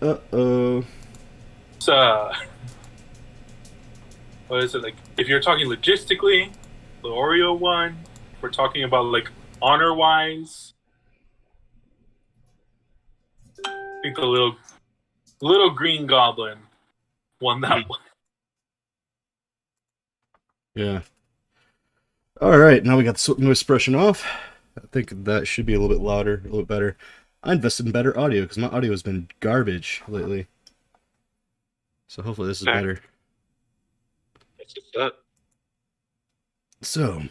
Uh-oh. So, what is it like? If you're talking logistically, the Oreo one. If we're talking about like honor wise, I think the little green goblin won that one. Yeah. All right, now we got the noise suppression off. I think that should be a little bit louder, a little bit better. I invested in better audio because my audio has been garbage lately. So hopefully this is Okay. better. That's just that. So,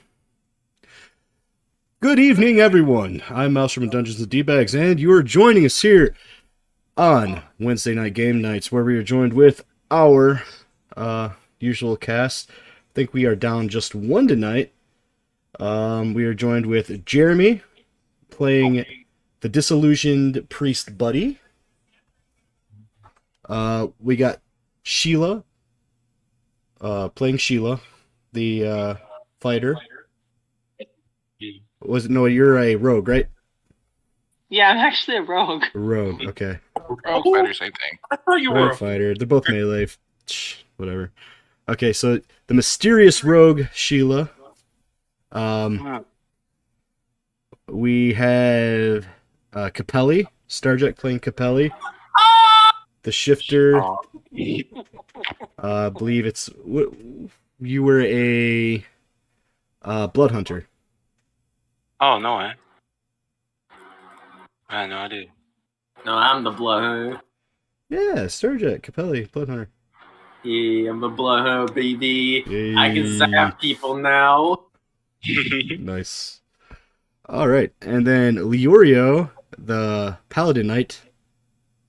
good evening, everyone. I'm Mouse from Dungeons and D-Bags, and you are joining us here on Wednesday night game nights, where we are joined with our usual cast. I think we are down just one tonight. We are joined with Jeremy playing the disillusioned priest Buddy. We got Sheila playing Sheila, the fighter. Was it no? You're a rogue, right? Yeah, I'm actually a rogue. Rogue. Okay. Rogue fighter, same thing. I thought you were Rogue fighter. They're both melee. Whatever. Okay, so the mysterious rogue Sheila. We have Capelli, Starjack playing Capelli. The shifter. I believe it's you were a blood hunter. Oh no, I had no idea. No, I'm the blood. Yeah, Starjack Capelli, blood hunter. Yeah, I'm the blood, baby. Yay. I can stab people now. Nice. All right, and then Leorio, the paladin knight.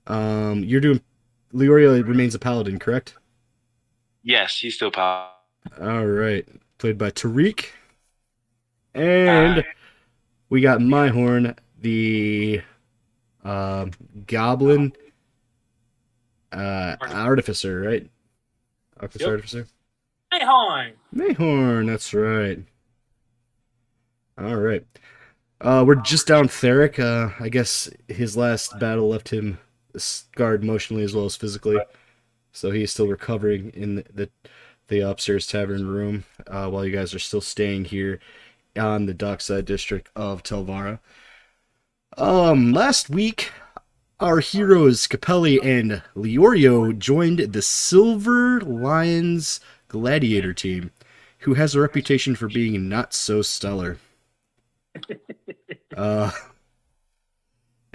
You're doing. Leorio remains a paladin, correct? Yes, he's still power. All right, played by Tariq. And we got Myhorn, the goblin artificer, right? Yep. Artificer. Mayhorn. Mayhorn, that's right. All right. We're just down Theric. I guess his last battle left him scarred emotionally as well as physically. So he's still recovering in the upstairs tavern room while you guys are still staying here on the dockside district of Telvara. Last week, our heroes Capelli and Leorio joined the Silver Lions Gladiator team, who has a reputation for being not so stellar.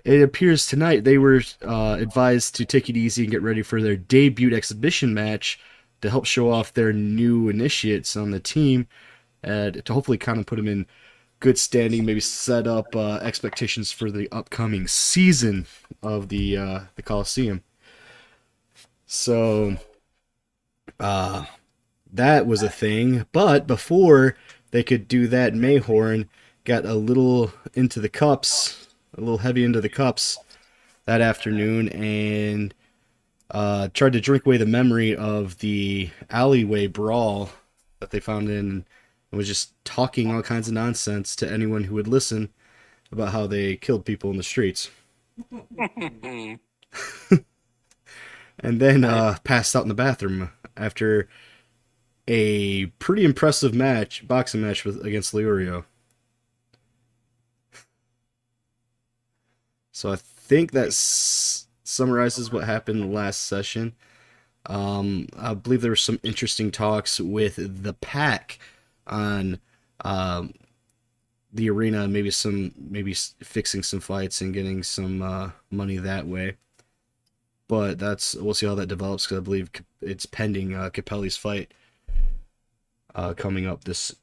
It appears tonight they were advised to take it easy and get ready for their debut exhibition match to help show off their new initiates on the team and to hopefully kind of put them in good standing, maybe set up expectations for the upcoming season of the Coliseum. So that was a thing, but before they could do that, Mayhorn got a little into the cups, a little heavy into the cups that afternoon, and tried to drink away the memory of the alleyway brawl that they found in, and was just talking all kinds of nonsense to anyone who would listen about how they killed people in the streets. And then passed out in the bathroom after a pretty impressive boxing match against Leorio. So I think that summarizes what happened last session. I believe there were some interesting talks with the pack on the arena, maybe fixing some fights and getting some money that way. But we'll see how that develops, because I believe it's pending Capelli's fight coming up this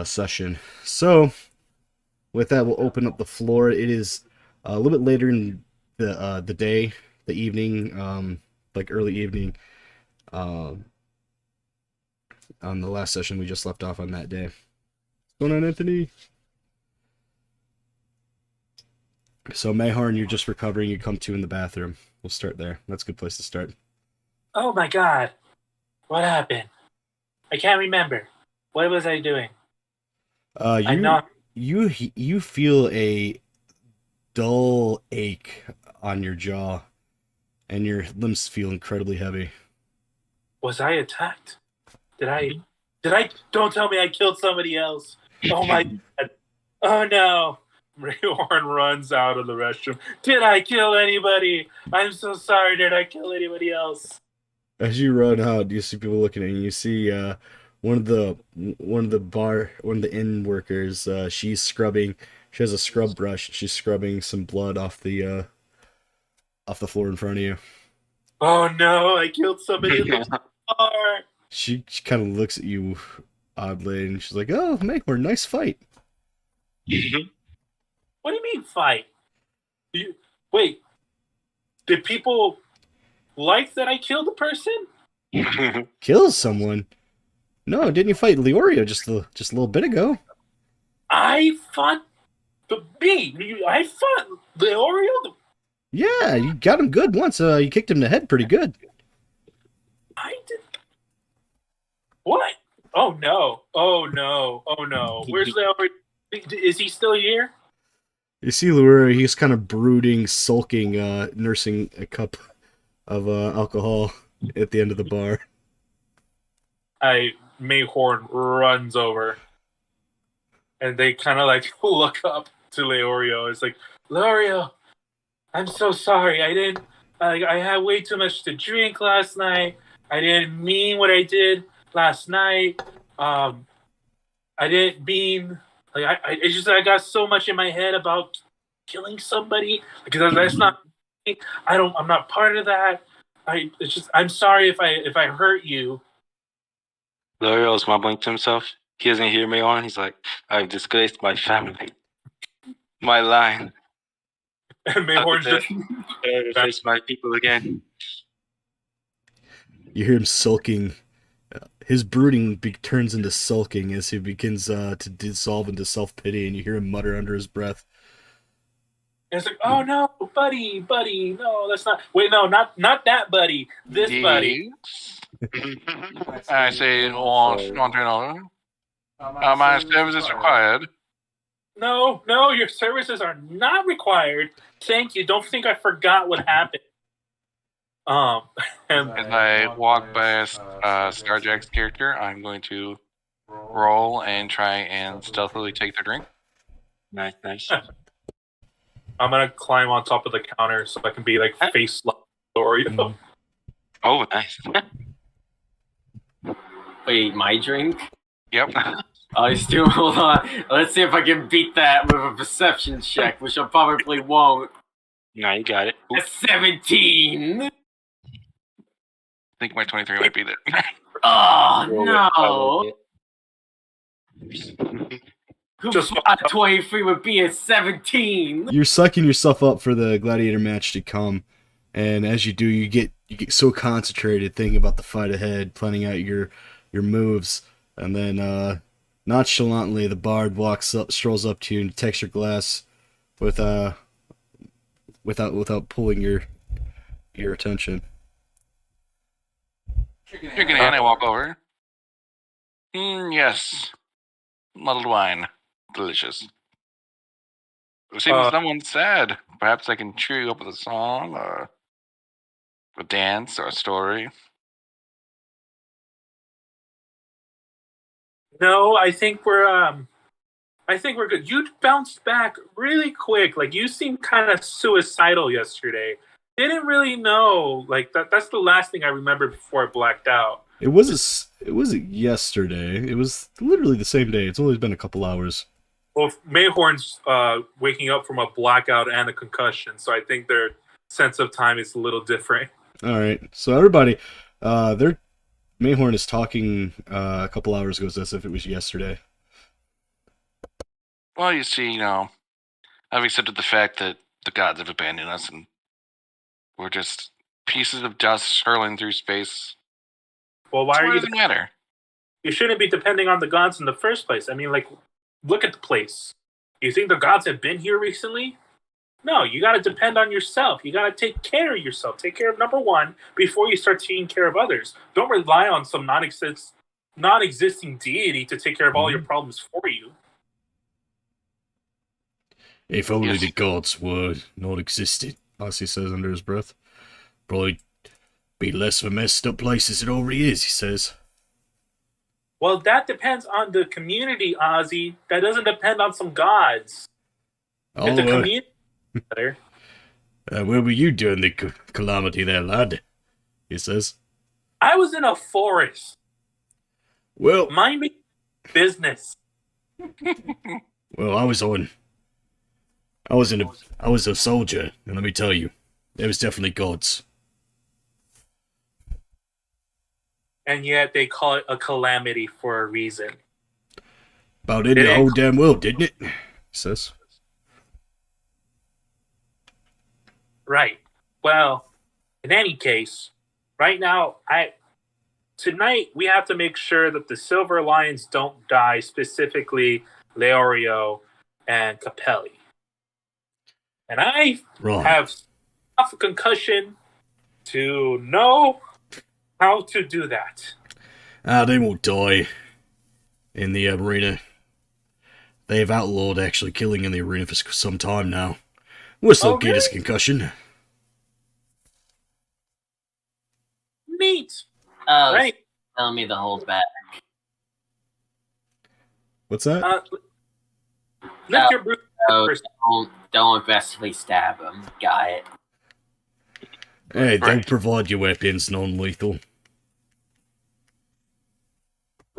session. So with that, we'll open up the floor. It is a little bit later in the day, the evening, like early evening, on the last session we just left off on that day. What's going on, Anthony? So Mayhorn, you're just recovering. You come to in the bathroom. We'll start there. That's a good place to start. Oh my god. What happened? I can't remember. What was I doing? You feel a dull ache on your jaw, and your limbs feel incredibly heavy. Was I attacked? Did I? Don't tell me I killed somebody else. Oh my God. Oh no. Rayhorn runs out of the restroom. Did I kill anybody? I'm so sorry. Did I kill anybody else? As you run out, you see people looking at you. You see one of the inn workers. She's scrubbing. She has a scrub brush. She's scrubbing some blood off the floor in front of you. Oh no, I killed somebody in the bar. She kind of looks at you oddly, and she's like, "Oh, Mayhorn, nice fight." What do you mean fight? Wait, did people like that I killed a person? Kill someone? No, didn't you fight Leorio just a little bit ago? I fought I fought Leorio. Yeah, you got him good once. You kicked him in the head pretty good. I did. What? Oh no! Oh no! Oh no! Where's Leorio? Is he still here? You see Leorio, he's kind of brooding, sulking, nursing a cup of alcohol at the end of the bar. Mayhorn runs over, and they kind of like look up to Leorio. It's like, Leorio, I'm so sorry. I had way too much to drink last night. I didn't mean what I did last night. I didn't mean like it's just I got so much in my head about killing somebody because that's not. I'm not part of that. I'm sorry if I hurt you. L'Oreal's mumbling to himself. He doesn't hear me on. He's like, I've disgraced my family. My line. And Mayhorn's just face my people again. You hear him sulking. His brooding turns into sulking as he begins to dissolve into self-pity, and you hear him mutter under his breath. And it's like, oh no, buddy, no, that's not. Wait, no, not that buddy. This buddy. I say, my service is required. No, your services are not required. Thank you. Don't think I forgot what happened. And As I walk past Scarjack's character, I'm going to roll and try and stealthily take their drink. Nice, nice. I'm gonna climb on top of the counter so I can be like face locked Oreo. Oh, nice. Wait, my drink? Yep. I still hold on. Let's see if I can beat that with a perception check, which I probably won't. No, you got it. A 17. I think my 23 might be there. Oh no! Just A 23 would be a 17. You're sucking yourself up for the gladiator match to come, and as you do, you get so concentrated thinking about the fight ahead, planning out your moves, and then nonchalantly the bard strolls up to you and takes your glass without pulling your attention. Drink in hand, I walk over. Yes. Muddled wine. Delicious. It seems someone's sad. Perhaps I can cheer you up with a song, or a dance, or a story. No, I think we're good. You bounced back really quick. Like you seemed kind of suicidal yesterday. Didn't really know. Like that's the last thing I remember before I blacked out. It wasn't yesterday. It was literally the same day. It's only been a couple hours. Well, Mayhorn's waking up from a blackout and a concussion, so I think their sense of time is a little different. All right. So everybody, Mayhorn is talking a couple hours ago as if it was yesterday. Well, you see, I've accepted the fact that the gods have abandoned us, and we're just pieces of dust hurling through space. Well, why So are what you? does it matter? You shouldn't be depending on the gods in the first place. I mean, like, look at the place. You think the gods have been here recently? No, you got to depend on yourself. You got to take care of yourself. Take care of number one before you start taking care of others. Don't rely on some non-existing deity to take care of all your problems for you. If only Yes. the gods were not existed, as he says under his breath. probably be less of a messed up place as it already is, he says. Well, that depends on the community, Ozzy. That doesn't depend on some gods. If the community is better. Where were you during the calamity there, lad? He says. I was in a forest. Well, Mind me business. well, I was a soldier, and let me tell you, there was definitely gods. And yet they call it a calamity for a reason. About in the whole damn world, didn't it? He says. Right. Well, in any case, right now, tonight we have to make sure that the Silver Lions don't die, specifically Leorio and Capelli. And I have enough concussion to know how to do that. They won't die in the arena. They've outlawed actually killing in the arena for some time now. We'll still get us a concussion. Neat. Right. Telling me to hold back. What's that? Lift your boot. Don't aggressively stab him. Got it. Hey, they'll provide you weapons non-lethal.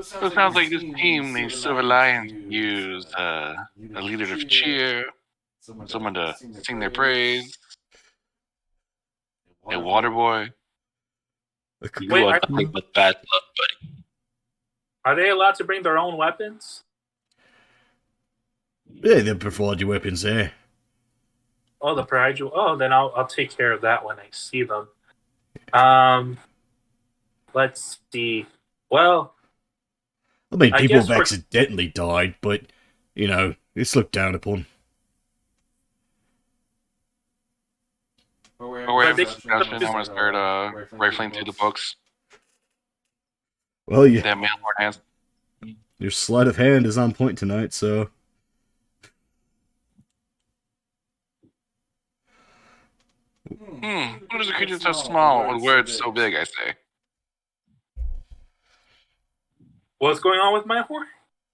So it sounds like this team, the Silver Lions, use a leader to cheer, someone to sing their praise, a water boy. You are nothing but bad luck, buddy. Are they allowed to bring their own weapons? Yeah, they'll provide you weapons there. Oh, the pride. Oh, then I'll take care of that when I see them. Let's see. Well, I mean, people have accidentally died, but, you know, it's looked down upon. We're having this discussion. I'm going to start rifling through the books. Well, that Mailhorn has. Your sleight of hand is on point tonight, so... What is a creature so small with words so big, I say? What's going on with my horn?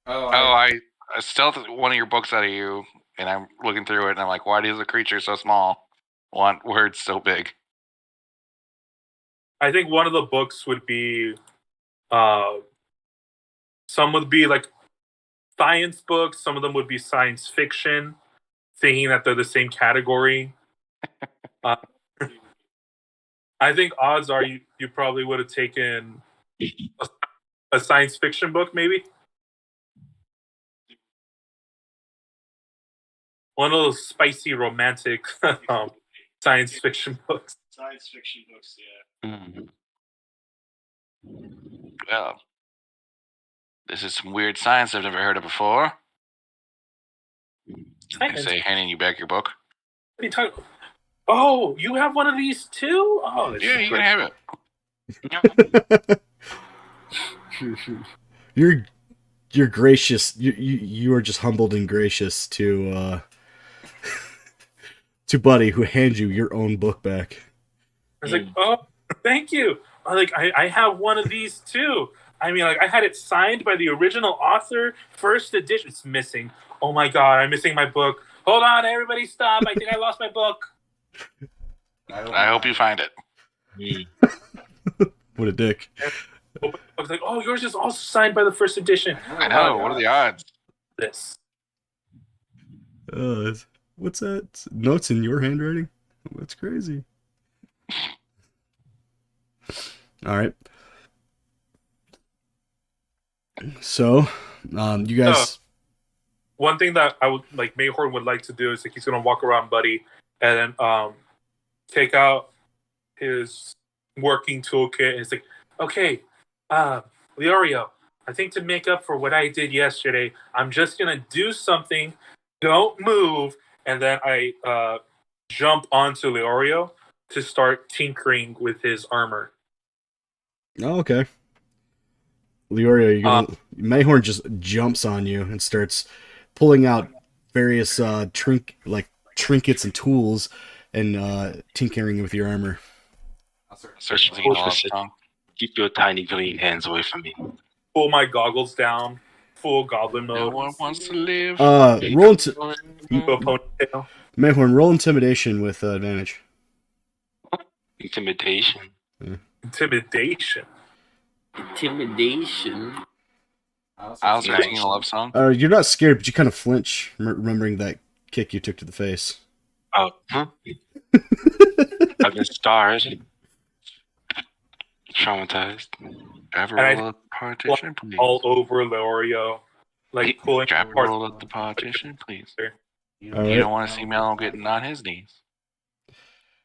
I stealthed one of your books out of you, and I'm looking through it, and I'm like, why does a creature so small want words so big? I think one of the books would be, some would be like science books, some of them would be science fiction, thinking that they're the same category. I think odds are you probably would have taken a science fiction book, maybe. One of those spicy romantic science fiction books. Science fiction books, yeah. Well, this is some weird science I've never heard of before. I say, handing you back your book. What are you talking about? Oh, you have one of these too? Oh, yeah, you can have it. You're gracious. You are just humbled and gracious to Buddy, who hands you your own book back. I was like, oh, thank you. I have one of these too. I mean, I had it signed by the original author, first edition. It's missing. Oh my god, I'm missing my book. Hold on, everybody, stop! I think I lost my book. I hope you find it. What a dick. I was like, oh, yours is also signed by the first edition. I know. What are the odds? This. What's that? Notes in your handwriting? That's crazy. All right. So, you guys. One thing that I would like, Mayhorn would like to do is he's gonna walk around Buddy and then take out his working toolkit and it's like, okay, Leorio, I think to make up for what I did yesterday, I'm just gonna do something. Don't move, and then I jump onto Leorio to start tinkering with his armor. Oh, okay. Leorio, Mayhorn just jumps on you and starts pulling out various trinkets and tools and tinkering with your armor. Search singing a love song. Keep your tiny green hands away from me. Pull my goggles down. Full goblin No mode. one wants to live. Roll into Do a ponytail. Mayhorn. Roll intimidation with advantage. Intimidation. Intimidation. Intimidation. I was singing a love song. You're not scared, but you kind of flinch, remembering that kick you took to the face. Oh, I've been scarred. Traumatized. Ever And I- roll a partition, please. All over Leorio. Like pulling Driver apart. roll up the partition, please. All You right. don't want to see Mello getting on his knees.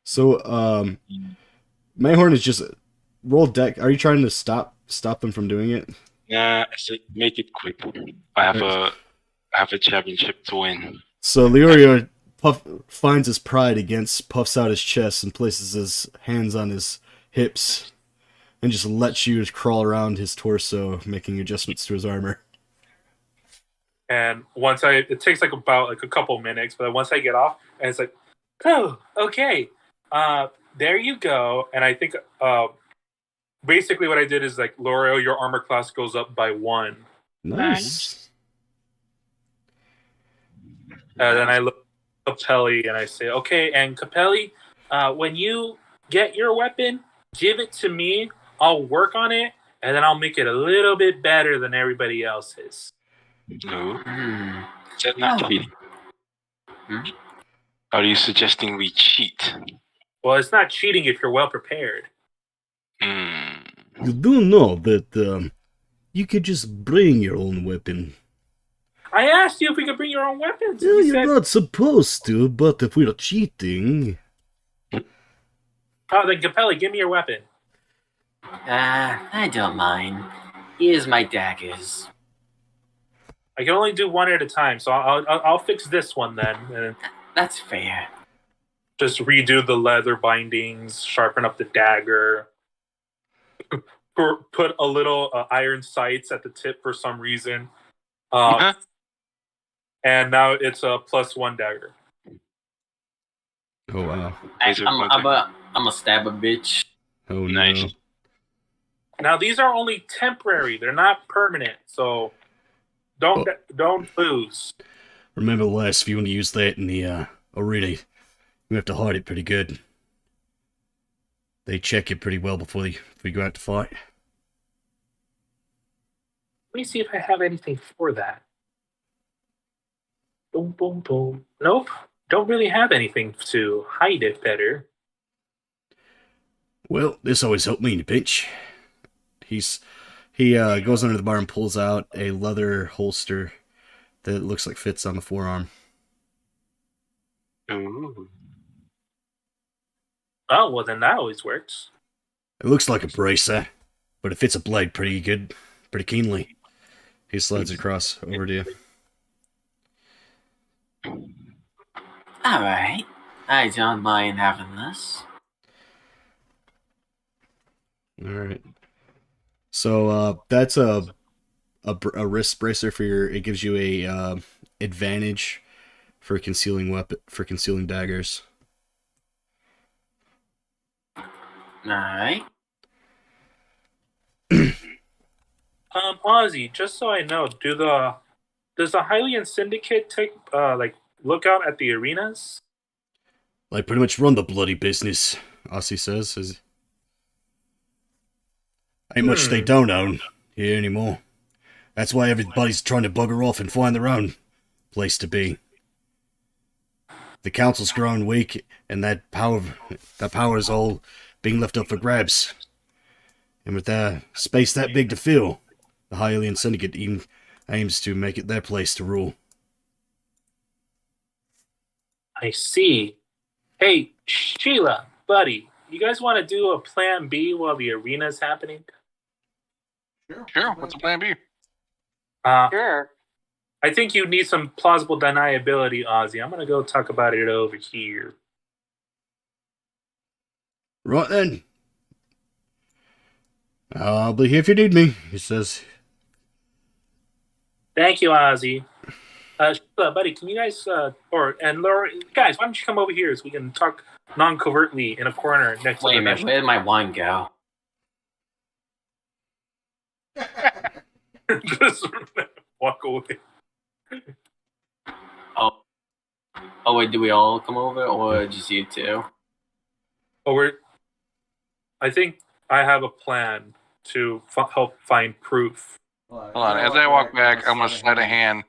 So, Mayhorn is just roll deck. Are you trying to stop them from doing it? Nah, I said make it quick. I have a championship to win. So Leorio finds his pride against, puffs out his chest, and places his hands on his hips, and just lets you crawl around his torso, making adjustments to his armor. And it takes like about like a couple minutes, but once I get off, and it's like, oh, okay, there you go. And I think basically what I did is like, L'Oreal, your armor class goes up by 1. Nice. And then I look at Capelli and I say, okay, and Capelli, when you get your weapon, give it to me. I'll work on it, and then I'll make it a little bit better than everybody else's. No, Hmm. is that not Oh. cheating? Are you suggesting we cheat? Well, it's not cheating if you're well prepared. You do know that you could just bring your own weapon. I asked you if we could bring your own weapons. Yeah, You you're said, not supposed to, but if we're cheating... oh, then Capelli, give me your weapon. I don't mind. Here's my daggers. I can only do one at a time, so I'll fix this one then, and That's fair. just redo the leather bindings, sharpen up the dagger, put a little iron sights at the tip for some reason, and now it's a +1 dagger. Oh, wow. I'm a stab a bitch. Oh, Nice. no. Now these are only temporary; they're not permanent, so don't lose. Remember last, if you want to use that in the arena, you have to hide it pretty good. They check it pretty well before you go out to fight. Let me see if I have anything for that. Boom, boom, boom. Nope. Don't really have anything to hide it better. Well, this always helped me in a pinch. He goes under the bar and pulls out a leather holster that looks like fits on the forearm. Ooh. Oh, well, then that always works. It looks like a bracer, but it fits a blade pretty good, pretty keenly. He slides it across over to you. Alright. I don't mind having this. Alright. So, that's a wrist bracer for your... It gives you a advantage for concealing daggers. Alright. Ozzy, just so I know, does the Hylian Syndicate take look out at the arenas? They pretty much run the bloody business, Ossie says. Ain't much they don't own here anymore. That's why everybody's trying to bugger off and find their own place to be. The council's growing weak, and that power is all being left up for grabs. And with a space that big to fill, the Hylian Syndicate even aims to make it their place to rule. I see. Hey, Sheila, buddy, you guys want to do a plan B while the arena's happening? Sure, what's the plan B? Sure. I think you need some plausible deniability, Ozzy. I'm going to go talk about it over here. Right then. I'll be here if you need me, he says. Thank you, Ozzy. Sheila, buddy, can you guys, and Laura, guys, why don't you come over here so we can talk non-covertly in a corner next to Wait the a minute, bench. where did my wine go? Just walk away. Oh, wait, do we all come over, or just you two? Oh, I think I have a plan to help find proof. Hold on. As I walk back, I'm gonna slide a hand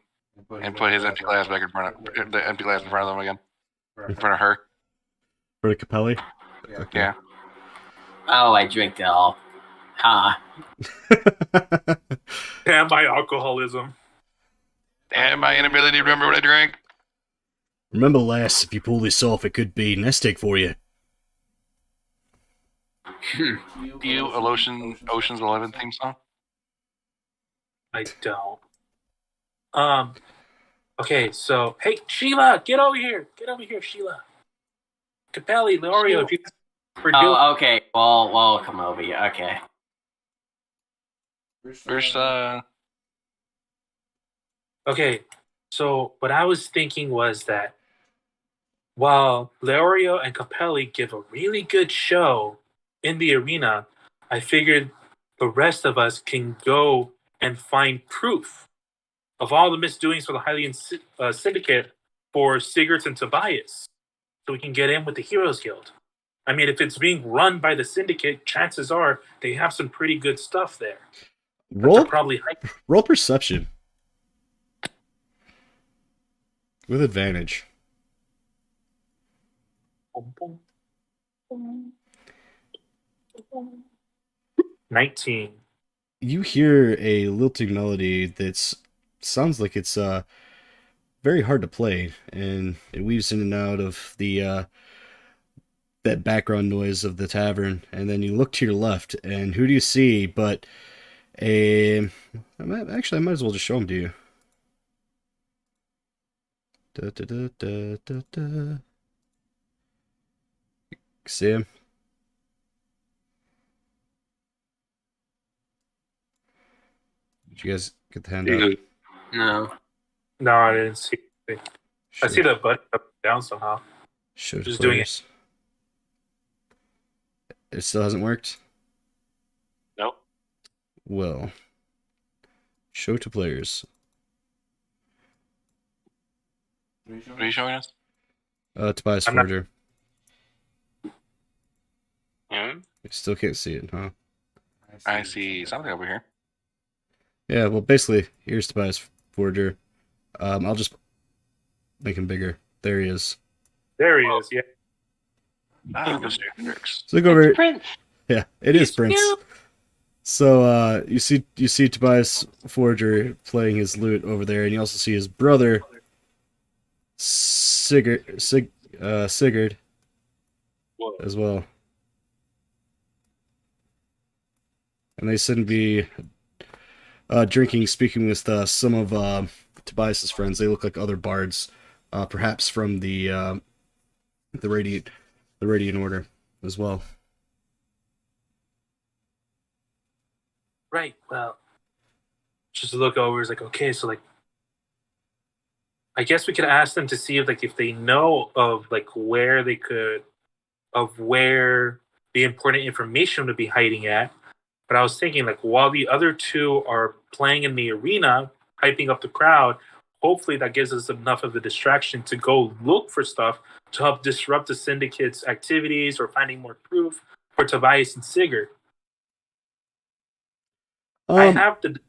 and put his empty glass back in front of the empty glass in front of them again, in front of her. For the Capelli? Okay. Yeah. Oh, I drink it all. Huh. Damn my alcoholism. Damn my inability to remember what I drank. Remember, lass, if you pull this off, it could be nest egg for you. Do you Ocean's 11 theme song? I don't. Okay, so hey Sheila, get over here. Get over here, Sheila. Capelli, Leorio, if you for doing Oh, okay. Well, we'll come over here. Okay. First, Okay, so what I was thinking was that while Leorio and Capelli give a really good show in the arena, I figured the rest of us can go and find proof of all the misdoings for the Hylian Syndicate for Sigurd and Tobias, so we can get in with the Heroes Guild. I mean, if it's being run by the Syndicate, chances are they have some pretty good stuff there. Roll, Probably roll perception. With advantage. 19. You hear a lilting melody that sounds like it's very hard to play, and it weaves in and out of the that background noise of the tavern. And then you look to your left, and who do you see but I might as well just show him to you. Da, da, da, da, da, da. See him? Did you guys get the hand up? No. No, I didn't see it. I see the button up and down somehow. Show to Just doing players. It still hasn't worked? Nope. Well, show to players. what are you showing us? Tobias I'm not- Forger. Hmm? You still can't see it, huh? I see something over here. Yeah, well, basically, here's Tobias Forger. I'll just make him bigger. There he is. There he is, yeah. Ah, Mr. Hendricks. So look over. Prince. Yeah, it is Prince. So you see Tobias Forger playing his lute over there, and you also see his brother Sigurd as well. And they seem to be drinking, speaking with some of Tobias's friends. They look like other bards, perhaps from the Radiant Order as well. Right, well, just to look over is like, okay, so like, I guess we could ask them to see if they know of where the important information would be hiding at. But I was thinking while the other two are playing in the arena, hyping up the crowd, hopefully that gives us enough of a distraction to go look for stuff to help disrupt the Syndicate's activities or finding more proof for Tobias and Sigurd. I have the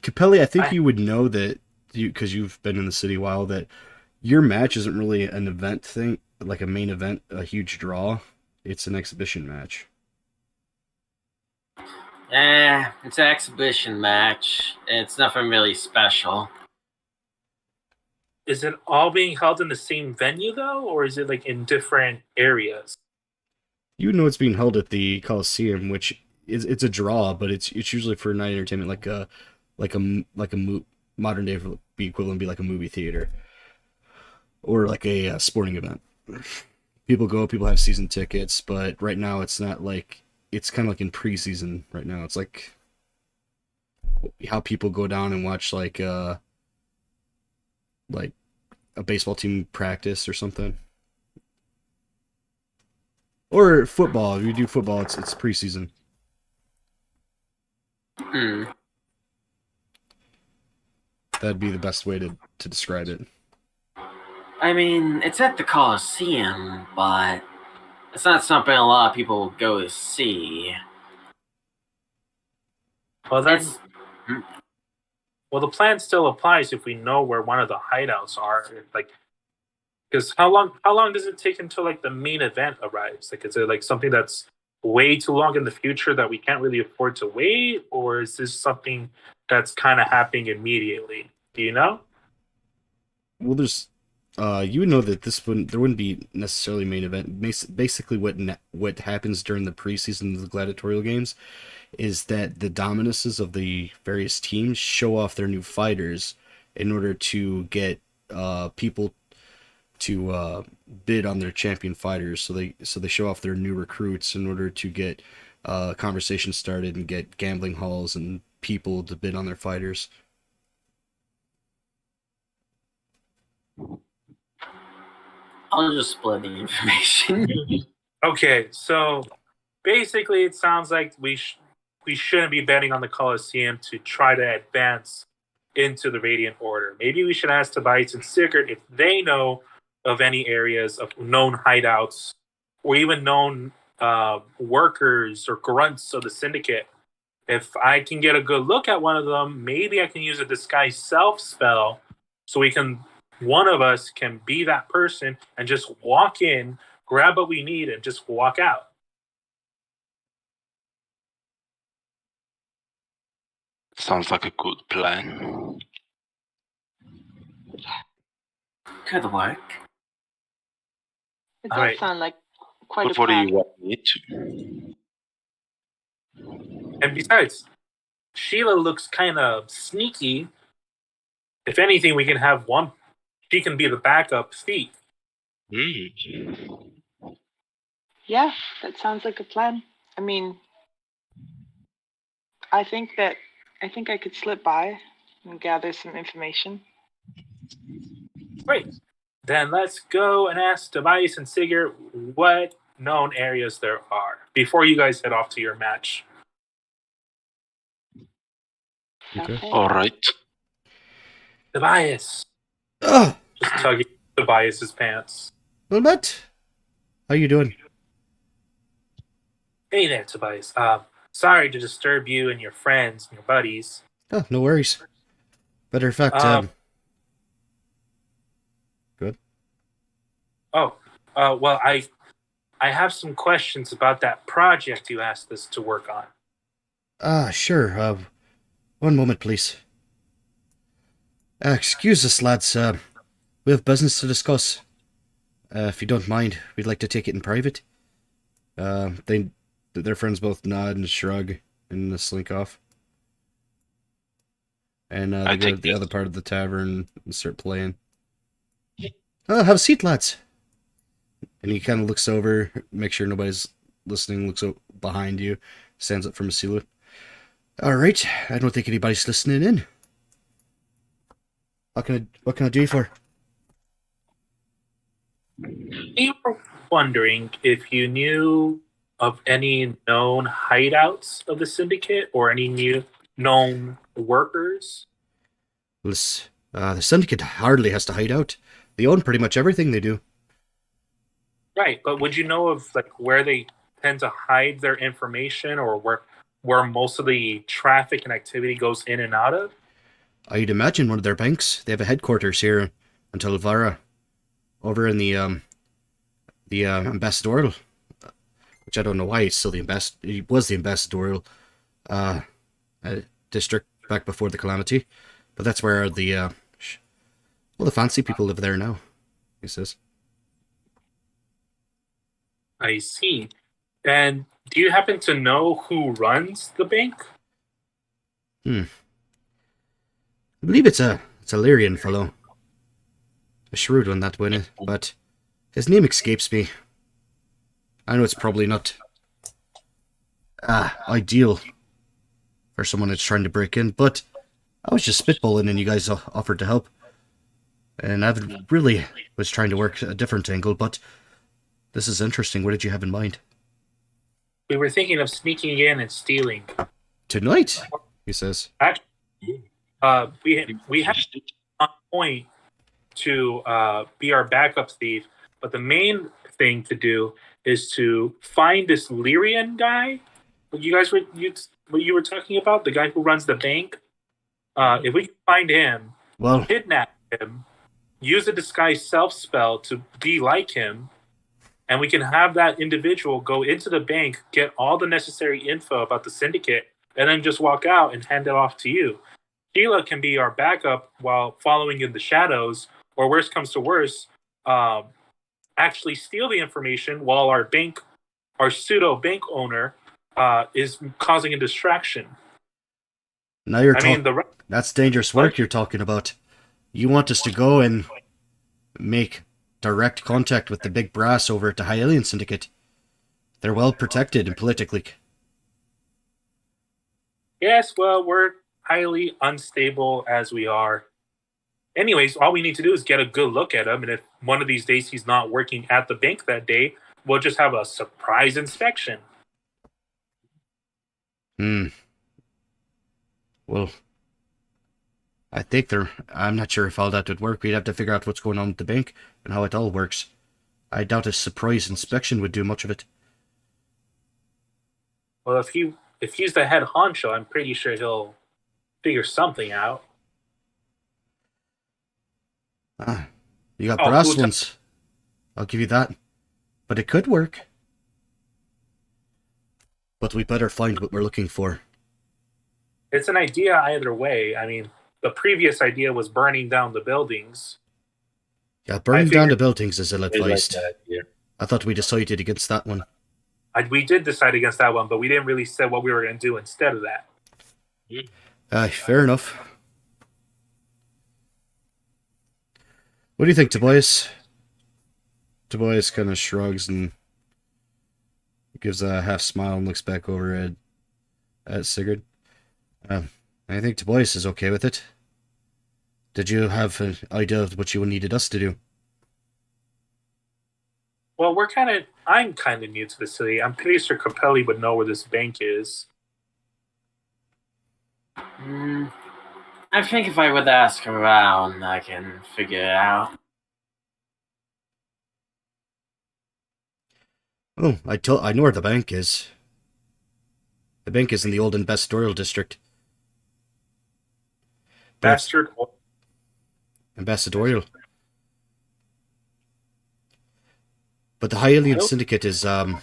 Capelli, I think you would know that because you've been in the city a while, that your match isn't really an event thing, like a main event, a huge draw. It's an exhibition match. It's an exhibition match. It's nothing really special. Is it all being held in the same venue though, or is it in different areas? You would know it's being held at the Coliseum, which it's a draw, but it's usually for night entertainment, modern day would be equivalent be like a movie theater or like a sporting event. People have season tickets, but right now it's not it's kind of like in preseason right now. It's like how people go down and watch like a baseball team practice or something. Or football. If you do football, it's preseason. Hmm. That'd be the best way to describe it. I mean, it's at the Coliseum, but it's not something a lot of people go to see. Well, That's well, the plan still applies if we know where one of the hideouts are. Like, because how long does it take until like the main event arrives? Like, is it like something that's way too long in the future that we can't really afford to wait, or is this something that's kind of happening immediately? Do you know? Well, there's, you would know that there wouldn't be necessarily main event. Basically, what happens during the preseason of the gladiatorial games is that the dominuses of the various teams show off their new fighters in order to get people to bid on their champion fighters. So they show off their new recruits in order to get conversation started and get gambling halls and people to bid on their fighters. I'll just split the information. Okay, so basically, it sounds like we shouldn't be betting on the Coliseum to try to advance into the Radiant Order. Maybe we should ask Tobias and Sigurd if they know of any areas of known hideouts or even known workers or grunts of the Syndicate. If I can get a good look at one of them, maybe I can use a disguise self spell so one of us can be that person and just walk in, grab what we need, and just walk out. Sounds like a good plan. Could work. It All does right. sound like quite But a what do plan. you want me to? And besides, Sheila looks kind of sneaky. If anything, we can have one. She can be the backup thief. Yeah, that sounds like a plan. I mean, I think I could slip by and gather some information. Great. Then let's go and ask Tobias and Sigurd what known areas there are before you guys head off to your match. Okay. All right. Tobias. Oh, Just tugging Tobias's pants. well, Matt, how you doing? Hey there, Tobias. Sorry to disturb you and your friends and your buddies. Oh, no worries. Matter of fact, Um, good. Oh, well, I have some questions about that project you asked us to work on. Sure. One moment, please. Excuse us, lads. We have business to discuss. If you don't mind, we'd like to take it in private. Their friends both nod and shrug and slink off. And they I go to take the this. other part of the tavern and start playing. Have a seat, lads. And he kind of looks over, make sure nobody's listening, looks behind you, stands up from his silhouette. All right, I don't think anybody's listening in. What can I do you for? We were wondering if you knew of any known hideouts of the Syndicate or any new known workers. Well, the Syndicate hardly has to hide out. They own pretty much everything they do. Right, but would you know of like where they tend to hide their information or where most of the traffic and activity goes in and out of? I'd imagine one of their banks. They have a headquarters here in Telvara, over in the ambassadorial, which I don't know why it's still it was the ambassadorial district back before the calamity, but that's where the fancy people live there now, he says. I see. And do you happen to know who runs the bank? I believe it's a Lyrian fellow. A shrewd one, that one, but his name escapes me. I know it's probably not ideal for someone that's trying to break in, but I was just spitballing and you guys offered to help. And I really was trying to work a different angle, but This is interesting. What did you have in mind? We were thinking of sneaking in and stealing. Tonight, he says. Actually, we have on point to be our backup thief, but the main thing to do is to find this Lyrian guy. What you were talking about, the guy who runs the bank. If we can find him, Well, kidnap him, use a disguise self spell to be like him, and we can have that individual go into the bank, get all the necessary info about the syndicate, and then just walk out and hand it off to you. Sheila can be our backup while following in the shadows, or worst comes to worst, actually steal the information while our pseudo bank owner, is causing a distraction. now you're I mean, talking. That's dangerous work you're talking about. You want us to go and make direct contact with the big brass over at the High Alien Syndicate. They're well protected and politically. Yes, well, we're highly unstable as we are. Anyways, all we need to do is get a good look at him, and if one of these days he's not working at the bank that day, we'll just have a surprise inspection. Well, I think I'm not sure if all that would work. We'd have to figure out what's going on with the bank and how it all works. I doubt a surprise inspection would do much of it. Well, if he's the head honcho, I'm pretty sure he'll figure something out. You got Oh, brass cool. ones. I'll give you that. But it could work. But we better find what we're looking for. It's an idea either way. I mean, the previous idea was burning down the buildings. Yeah, burning down figured- the buildings is ill-advised. I like that idea. I thought we decided against that one. We did decide against that one, but we didn't really say what we were going to do instead of that. Fair enough. What do you think, Tobias? Tobias kind of shrugs and gives a half smile and looks back over at Sigurd. I think Tobias is okay with it. Did you have an idea of what you needed us to do? Well, I'm kind of new to the city. I'm pretty sure Capelli would know where this bank is. I think if I would ask around, I can figure it out. Oh, I know where the bank is. The bank is in the old Ambassadorial District. Bastard. Ambassadorial. But the High Alien Syndicate is, they're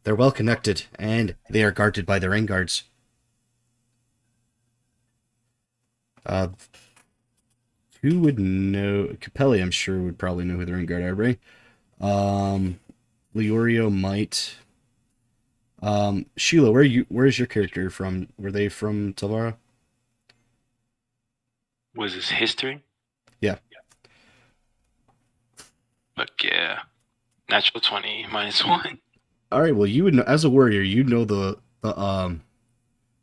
well connected, and they are guarded by the rain guards. Who would know? Capelli, I'm sure, would probably know who the rain guard are, right? Leorio might. Sheila, where's your character from? Were they from Tavara? Was this history? Yeah. But yeah. Natural 20 -1. All right. Well, you would know, as a warrior, you know the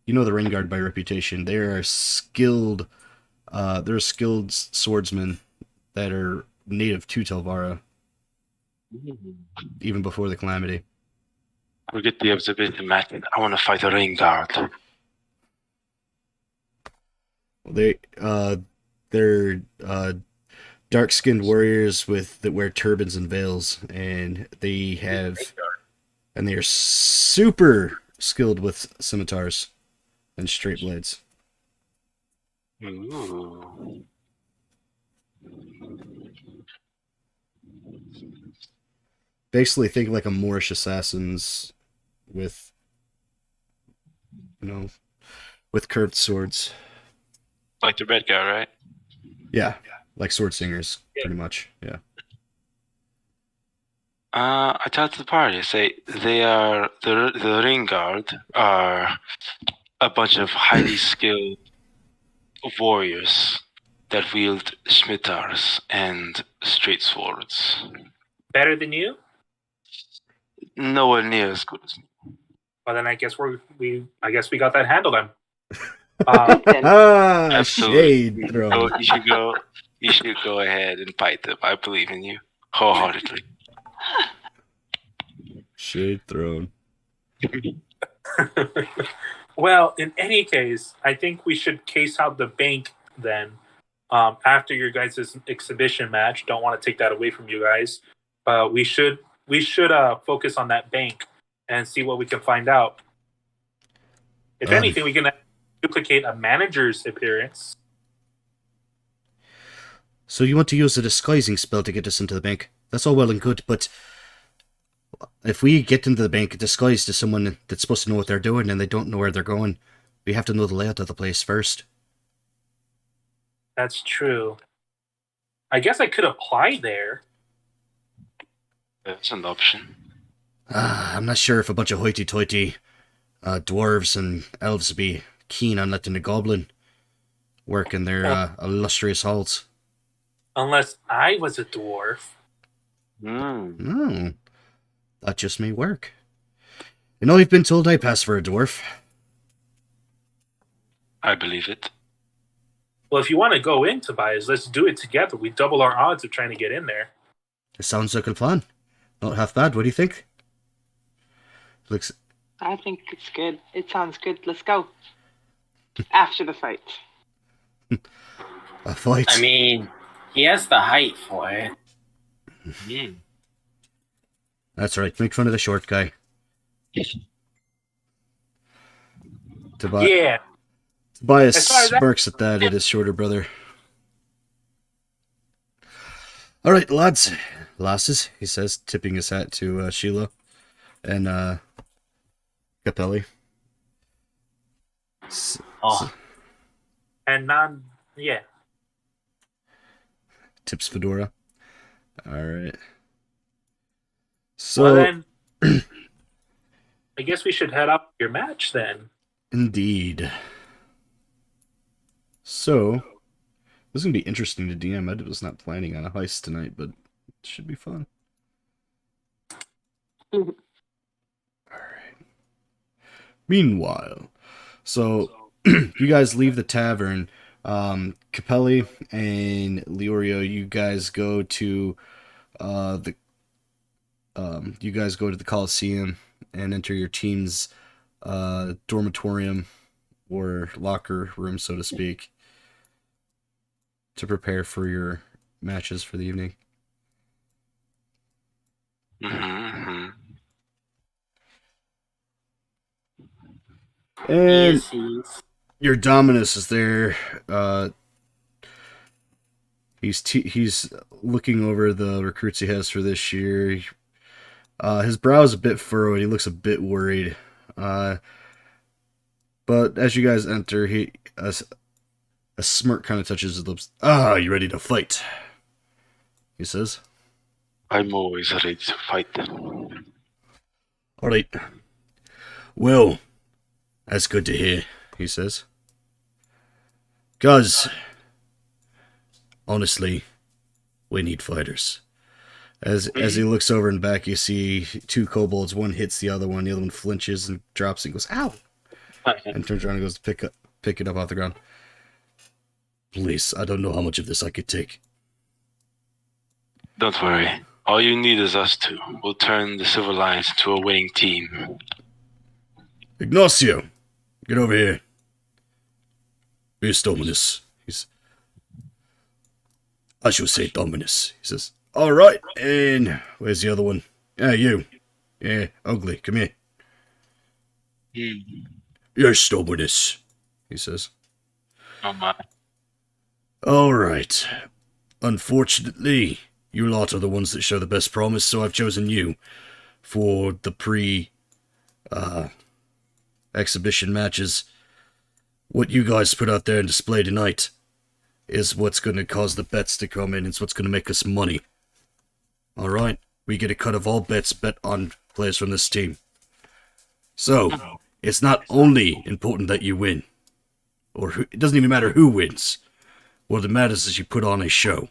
rain guard by reputation. They are skilled. They're skilled swordsmen that are native to Telvara, even before the calamity. Forget the observation method. I want to fight a rain guard. They're dark-skinned warriors that wear turbans and veils, and they are super skilled with scimitars and straight blades. Ooh. Basically, think like a Moorish assassins with, with curved swords. Like the red guy, right? Yeah, like sword singers, pretty much. Yeah. I talked to the party. I say they are the ring guard are a bunch of highly skilled warriors that wield scimitars and straight swords. Better than you? Nowhere near as good as me. Well, then I guess we got that handled then. Absolutely. Shade throw. You should go ahead and fight them. I believe in you wholeheartedly. Shade thrown. Well, in any case, I think we should case out the bank then. After your guys' exhibition match, don't want to take that away from you guys. We should focus on that bank and see what we can find out. If anything, we can duplicate a manager's appearance. So you want to use a disguising spell to get us into the bank? That's all well and good, but if we get into the bank disguised as someone that's supposed to know what they're doing and they don't know where they're going, we have to know the layout of the place first. That's true. I guess I could apply there. That's an option. I'm not sure if a bunch of hoity-toity dwarves and elves would be keen on letting a goblin work in their illustrious halls. Unless I was a dwarf. No, that just may work. You know, I've been told I pass for a dwarf. I believe it. Well, if you want to go in, Tobias, let's do it together. We double our odds of trying to get in there. It sounds like a plan. Not half bad. What do you think? Looks. I think it's good. It sounds good. Let's go. After the fight. A fight. I mean, he has the height for it. That's right. Make fun of the short guy. Yeah. Tobias As far as smirks at that at his shorter brother. All right, lads, lasses, he says, tipping his hat to Sheila and Capelli. And yeah. Tips Fedora. All right. So, Well, then, I guess we should head up your match then. Indeed. So, this is going to be interesting to DM. I was not planning on a heist tonight, but it should be fun. Alright. Meanwhile, so you guys leave the tavern. Capelli and Leorio, you guys go to the Coliseum and enter your team's dormitorium or locker room, so to speak, to prepare for your matches for the evening. And your Dominus is there. He's looking over the recruits he has for this year. His brow is a bit furrowed. He looks a bit worried. But as you guys enter, a smirk kind of touches his lips. Ah, you ready to fight? He says. I'm always ready to fight. All right. Well, that's good to hear, he says. 'Cause, honestly, we need fighters. As he looks over and back, you see two kobolds. One hits the other one flinches and drops and goes, ow! And turns around and goes to pick it up off the ground. Please, I don't know how much of this I could take. Don't worry. All you need is us two. We'll turn the Silver Lions into a winning team. Ignacio, get over here. Here's Dominus. I should say Dominus. He says, all right, and where's the other one? Yeah, you. Yeah, ugly, come here. Yes, Dominus, he says. Oh my. All right. Unfortunately, you lot are the ones that show the best promise, so I've chosen you for the exhibition matches. What you guys put out there and display tonight is what's going to cause the bets to come in. It's what's going to make us money. All right? We get a cut of all bets bet on players from this team. So, it's not only important that you win, it doesn't even matter who wins. What matters is you put on a show.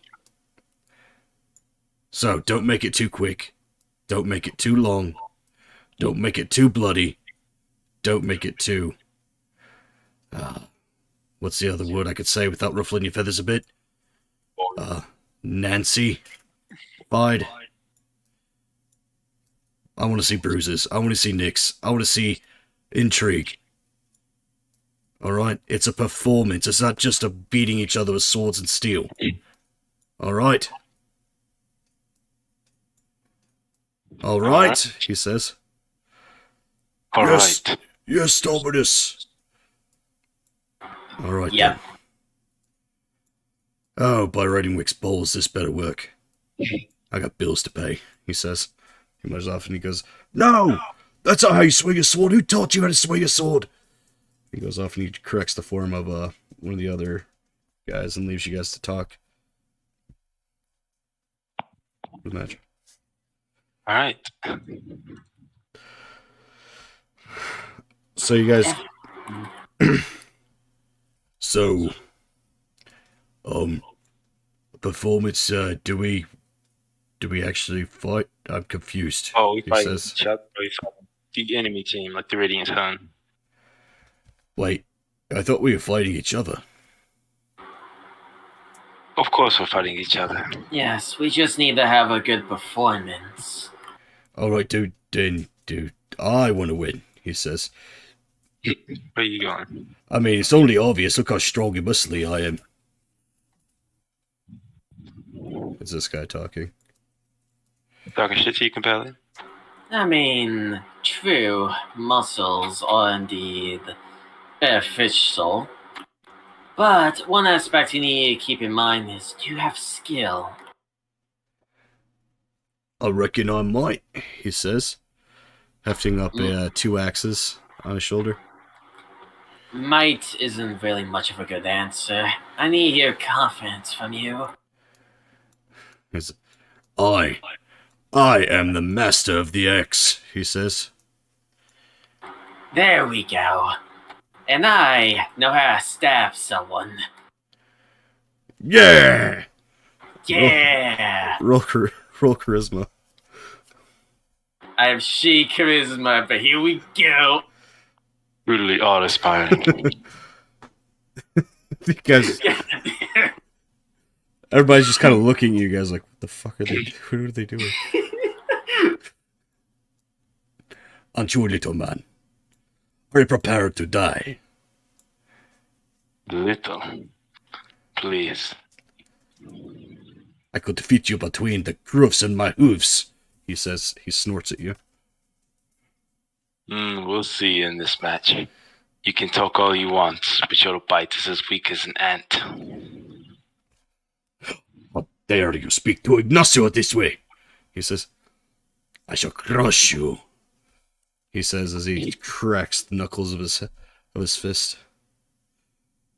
So, don't make it too quick. Don't make it too long. Don't make it too bloody. Don't make it too... what's the other word I could say without ruffling your feathers a bit? Nancy. Bide. I want to see bruises. I want to see nicks. I want to see intrigue. Alright? It's a performance. It's not just a beating each other with swords and steel. Alright? Alright, he says. All Yes. right. Yes, Dominus. Alright Yeah. then. Oh, by Ridingwick's balls, this better work. I got bills to pay, he says. He mutters off and he goes, No! That's not how you swing a sword! Who taught you how to swing a sword? He goes off and he corrects the form of one of the other guys and leaves you guys to talk. Good match. All right. So you guys... So... Performance, do we actually fight? I'm confused. Oh, we He fight says- each other. We fight the enemy team, like the Radiant CoN. Wait, I thought we were fighting each other. Of course, we're fighting each other. Yes, we just need to have a good performance. Alright, dude, I want to win, he says. Where are you going? I mean, it's only obvious. Look how strong and muscly I am. It's this guy talking. Talking shit to you, compelling? I mean, true, muscles are indeed beneficial. But one aspect you need to keep in mind is, do you have skill? I reckon I might, he says, hefting up 2 axes on his shoulder. Might isn't really much of a good answer. I need to hear confidence from you. He's, I am the master of the axe, he says. There we go. And I know how to stab someone. Yeah! Yeah! Roll charisma. I have she charisma, but here we go. Brutally awe-inspiring. You guys, everybody's just kind of looking at you guys like, what the fuck are they, what are they doing? Aren't you a little man? Are you prepared to die? Little. Please. I could fit you between the grooves in my hooves, he says. He snorts at you. We'll see in this match. You can talk all you want, but your bite is as weak as an ant. How dare you speak to Ignacio this way? He says. I shall crush you, he says as he cracks the knuckles of his fist.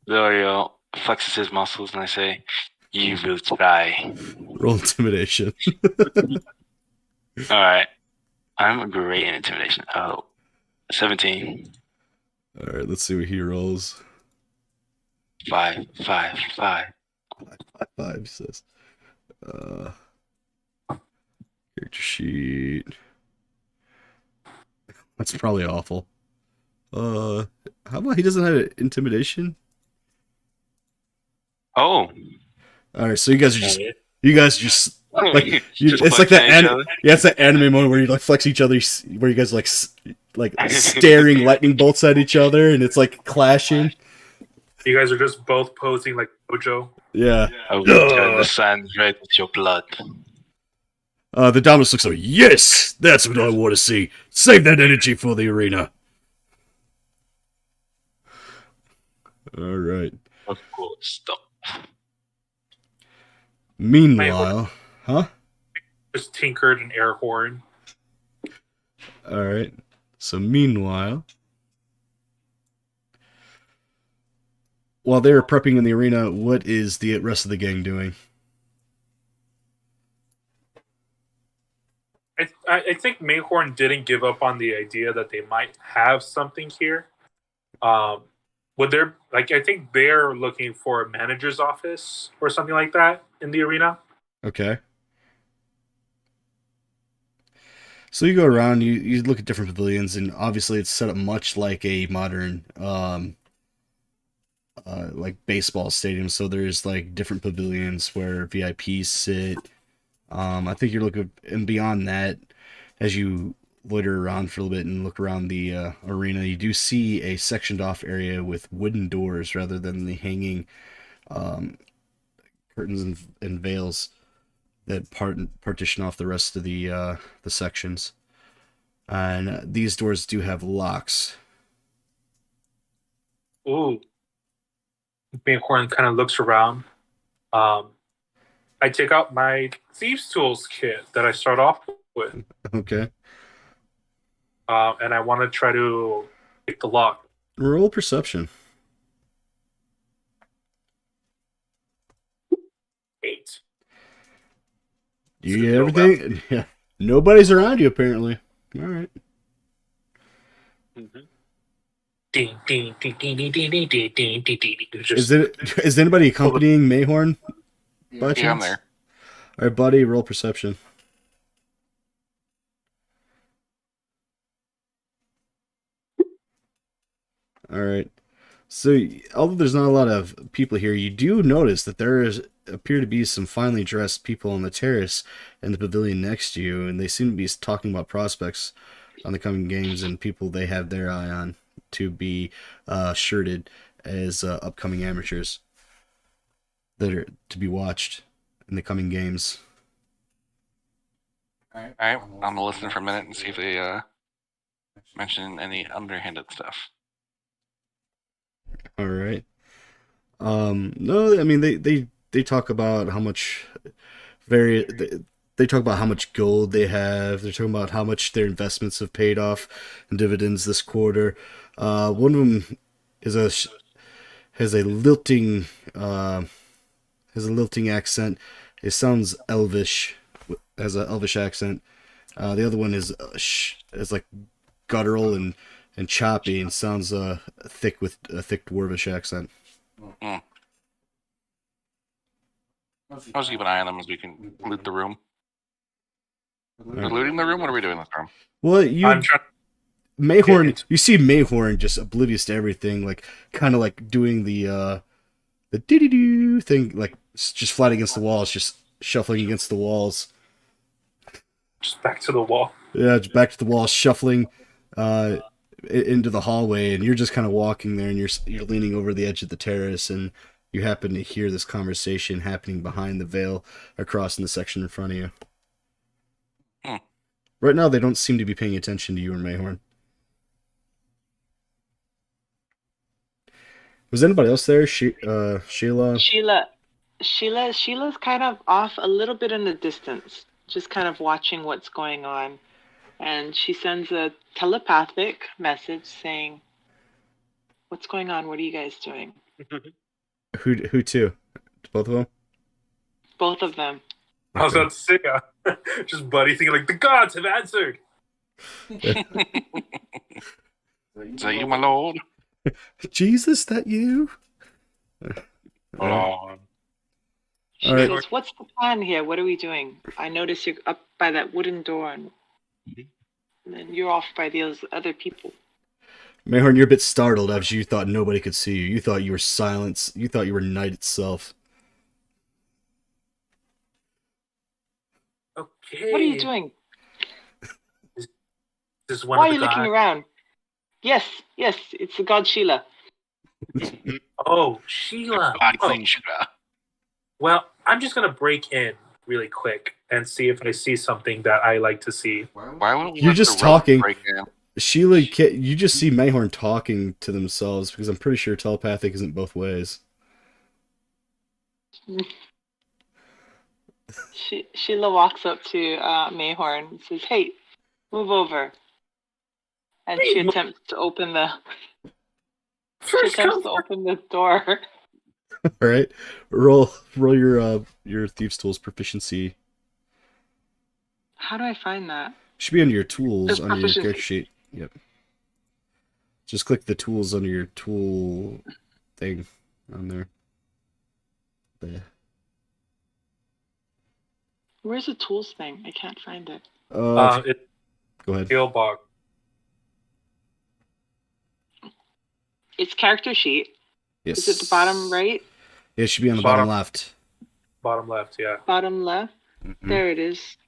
Lorio flexes his muscles and I say, you will try. Roll intimidation. Alright. I'm great in intimidation. Oh, 17. Alright, let's see what he rolls. 5. 5, he says. Character sheet. That's probably awful. How about he doesn't have intimidation? Oh. Alright, so you guys are just like Just it's like flexing that each other. yeah, it's that anime moment where you like flex each other, where you guys like staring lightning bolts at each other, and it's like clashing. You guys are just both posing like Mojo. Yeah. I will turn the sand red with your blood. The Dominus looks like, yes, that's what I want to see. Save that energy for the arena. All right. Of course, stop. Meanwhile, huh? Just tinkered an air horn. All right. So meanwhile, while they were prepping in the arena, what is the rest of the gang doing? I think Mayhorn didn't give up on the idea that they might have something here. Would there I think they're looking for a manager's office or something like that in the arena. Okay. So you go around, you look at different pavilions, and obviously it's set up much like a modern like baseball stadium. So there's like different pavilions where VIPs sit. I think you're looking, and beyond that, as you loiter around for a little bit and look around the arena, you do see a sectioned off area with wooden doors rather than the hanging um, curtains and veils that partition off the rest of the sections. And these doors do have locks. Ooh. Mayhorn kind of looks around. I take out my thieves' tools kit that I start off with, Okay. and I want to try to pick the lock. Roll perception. 8. You get everything? Yeah. Nobody's around you, apparently. All right. Ding, ding, ding, ding, ding, ding, ding, ding, ding, ding, ding. Is anybody accompanying Mayhorn by Yeah, I'm chance? there. All right, buddy, roll perception. All right. So, although there's not a lot of people here, you do notice that appear to be some finely dressed people on the terrace and the pavilion next to you, and they seem to be talking about prospects on the coming games and people they have their eye on to be shirted as upcoming amateurs that are to be watched in the coming games. All right, I'm gonna listen for a minute and see if they mention any underhanded stuff. All right. No, I mean they talk about how much they talk about how much gold they have. They're talking about how much their investments have paid off in dividends this quarter. One of them is has a lilting accent. It sounds elvish, has an elvish accent. The other one is like guttural and choppy and sounds thick with a thick dwarvish accent. I'll just keep an eye on them as we can loot the room. Looting the room? What are we doing this room? Well, I'm trying. Mayhorn, you see Mayhorn just oblivious to everything, like kind of like doing the doo thing, like just flat against the walls, just shuffling against the walls. Just back to the wall. Yeah, just back to the wall, shuffling into the hallway, and you're just kind of walking there, and you're leaning over the edge of the terrace, and you happen to hear this conversation happening behind the veil across in the section in front of you. Right now, they don't seem to be paying attention to you or Mayhorn. Was anybody else there? Sheila? Sheila's kind of off a little bit in the distance, just kind of watching what's going on. And she sends a telepathic message saying, "What's going on? What are you guys doing?" Who to? Both of them? Both of them. I was about to say, just Buddy thinking like the gods have answered. Is that you, my lord? Jesus, that you? Lord. She All right. says, "What's the plan here? What are we doing? I notice you're up by that wooden door, and then you're off by those other people." Mayhorn, you're a bit startled as you thought nobody could see you. You thought you were silence. You thought you were night itself. Okay. What are you doing? This is one Why of are you the looking gods. around? Yes, it's the god Sheila. Oh, Sheila. Body Oh. clean, Shira. Well, I'm just gonna break in really quick and see if I see something that I like to see. Why wouldn't we You're let just the rogue talking. break in? Sheila, you just see Mayhorn talking to themselves because I'm pretty sure telepathic isn't both ways. Sheila walks up to Mayhorn and says, "Hey, move over." And she Hey, attempts to open the First come. door. All right, roll your thieves tools proficiency. How do I find that? Should be under your tools It's under your proficiency. character sheet. Yep. Just click the tools under your tool thing on there. There. Where's the tools thing? I can't find it. It's Go ahead. skill box. It's character sheet. Yes. Is it the bottom right? Yeah, it should be on the bottom Bottom. left. Bottom left, yeah. Bottom left? Mhm. There it is.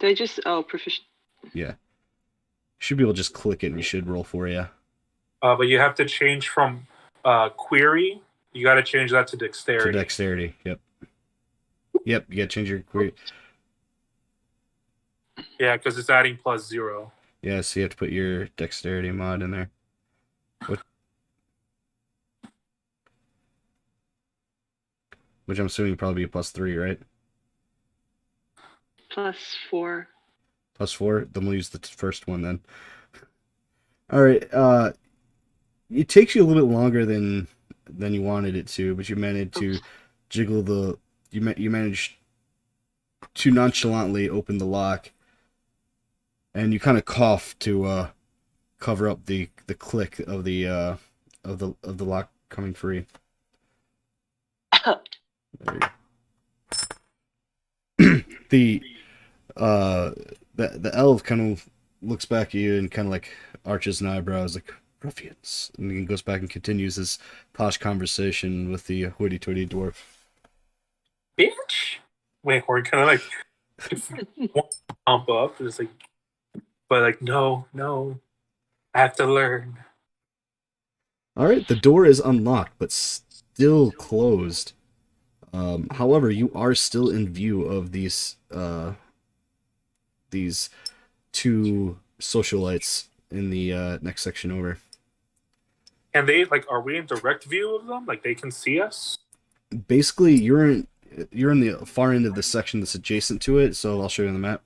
Did I just proficient? Yeah. Should be able to just click it and you should roll for you. But you have to change from query. You got to change that to dexterity. To dexterity. Yep. Yep. You got to change your query. Yeah, because it's adding +0. Yeah, so you have to put your dexterity mod in there. What? Which I'm assuming probably be a +3, right? +4. +4. Then we'll use the first one then. All right. It takes you a little bit longer than you wanted it to, but you managed to jiggle the. You managed to nonchalantly open the lock, and you kind of cough to cover up the click of the lock coming free. There you go. The elf kind of looks back at you and kind of like arches an eyebrows like ruffians, and he goes back and continues his posh conversation with the hoity-toity dwarf. Bitch! Waghorn kind of like pump up. It's like, but like, no, I have to learn. All right, the door is unlocked but still closed. However, you are still in view of these two socialites in the next section over. And they like, are we in direct view of them? Like they can see us? Basically, you're in the far end of the section that's adjacent to it. So I'll show you on the map.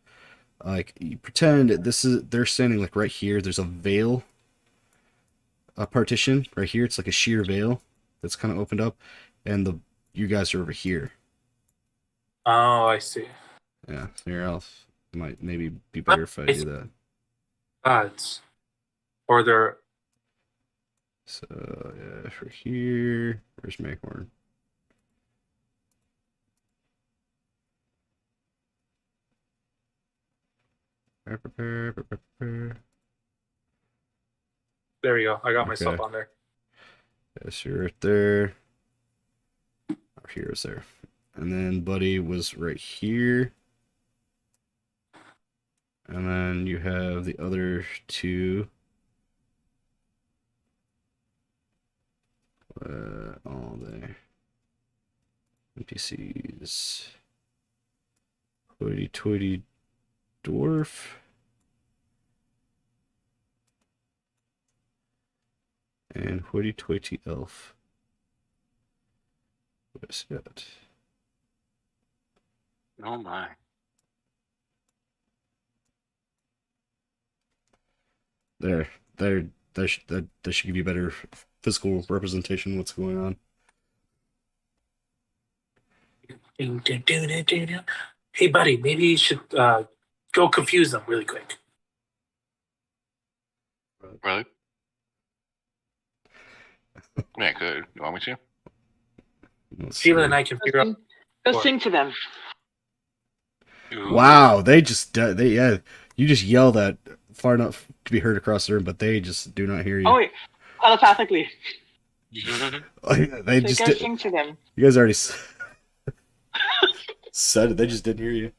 Like you pretend they're standing like right here. There's a veil, a partition right here. It's like a sheer veil that's kind of opened up, and you guys are over here. Oh, I see. Yeah, so your elf might maybe be better if I do that. Gods. Or they're... So, yeah, for here, where's Mayhorn? Prepare. There we go. I got Okay. myself on there. Yes, you're right there. Our hero's there. And then Buddy was right here. And then you have the other two. All there. NPCs. Hoity-toity dwarf. And hoity-toity elf. What's that? Oh my. There. That should give you better physical representation of what's going on. Hey, buddy, maybe you should go confuse them really quick. Really? Yeah, good. You want me to? Let's Sheila see. and I can figure out. Go sing to them. Ooh. Wow, you just yell that far enough to be heard across the room, but they just do not hear you. Oh wait, telepathically. They So just go did. sing to them. You guys already said it. They just didn't hear you.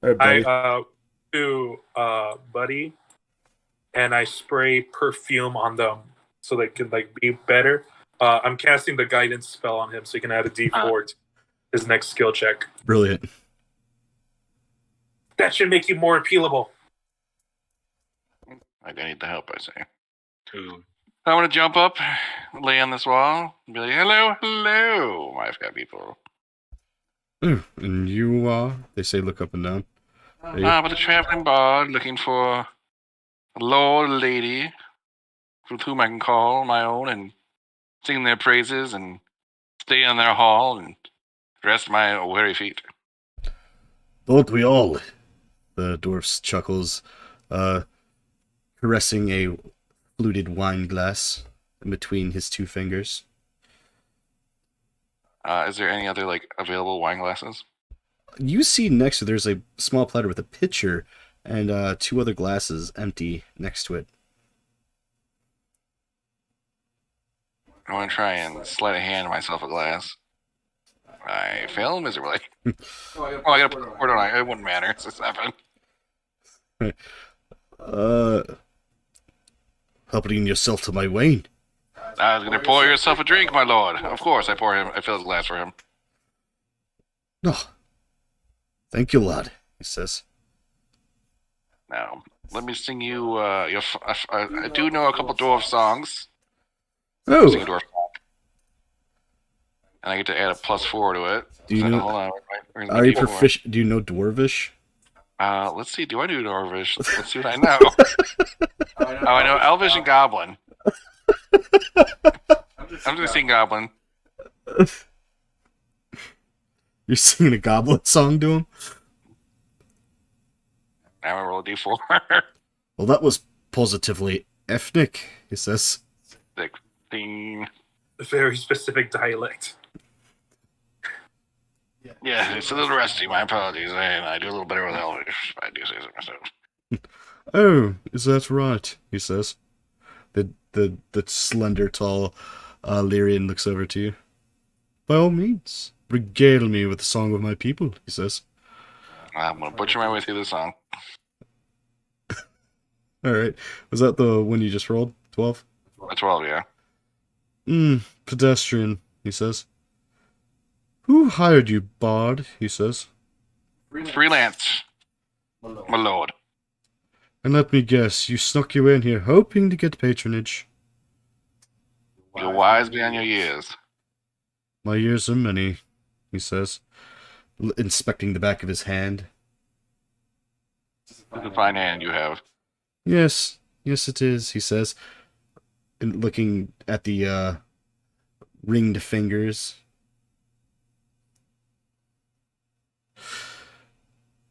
All right, buddy. I to Buddy, and I spray perfume on them so they can like be better. I'm casting the guidance spell on him so he can add a D4 to his next skill check. Brilliant. That should make you more appealable. I need the help, I say. Cool. I want to jump up, lay on this wall, and be like, hello, my fair people. Ooh, and you, they say look up and down. I'm a traveling bard looking for a lord or lady with whom I can call my own and sing their praises and stay in their hall and rest my weary feet. Don't we all? The dwarf chuckles, caressing a fluted wine glass in between his two fingers. Is there any other available wine glasses? You see next to there's a small platter with a pitcher and two other glasses empty next to it. I want to try and sleight of hand myself a glass. I fail miserably. I gotta put the word on it. It wouldn't matter. It's a 7. uh, helping yourself to my wine. I was going to pour yourself a drink, my lord. Of course, I fill his glass for him. No. Thank you, lad, he says. Now, let me sing you I do know a couple dwarf songs. I'll sing a Oh, dwarf song. And I get to add a +4 to it. do you So, know? hold on. Where's my Are you D4? proficient? Do you know Dwarvish? Let's see. Do I do Dwarvish? Let's see what I know. I know Elvish and Goblin. I'm just sing Goblin. You're singing a goblet song to him? Now I roll a D4. Well, that was positively ethnic, he says. 16. Very specific dialect. Yeah, it's a little rusty. My apologies. I do a little better with Elvish. I do say so myself. Oh, is that right? He says. The slender, tall Lyrian looks over to you. By all means, regale me with the song of my people, he says. I'm gonna butcher my way through the song. Alright. Was that the one you just rolled? 12? A 12, yeah. Pedestrian, he says. Who hired you, bard? He says. Freelance, my lord. And let me guess, you snuck your way in here hoping to get patronage. You're wise beyond your years. My years are many, he says, inspecting the back of his hand. It's a fine hand you have. Yes, it is, he says, and looking at the ringed fingers.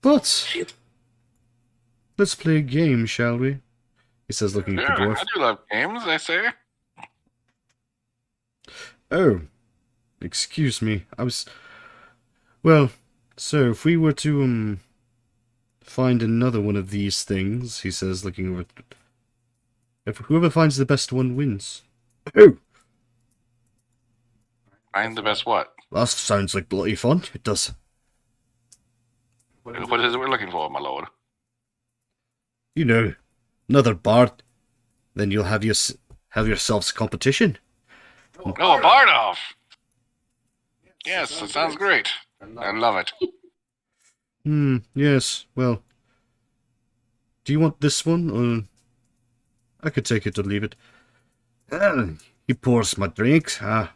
But let's play a game, shall we? He says, looking at the Sure, dwarf. I do love games, I say. Oh, excuse me. Well, so if we were to, find another one of these things, he says, looking over. If whoever finds the best one wins. Oh, Find the best what? that sounds like bloody fun. It does. What is it we're looking for, my lord? You know, another bard. Then you'll have yourselves a competition. Oh, a Bardoff! Yes, that sounds great. I love it. Yes. Well, do you want this one, or I could take it or leave it? He pours my drinks. I'll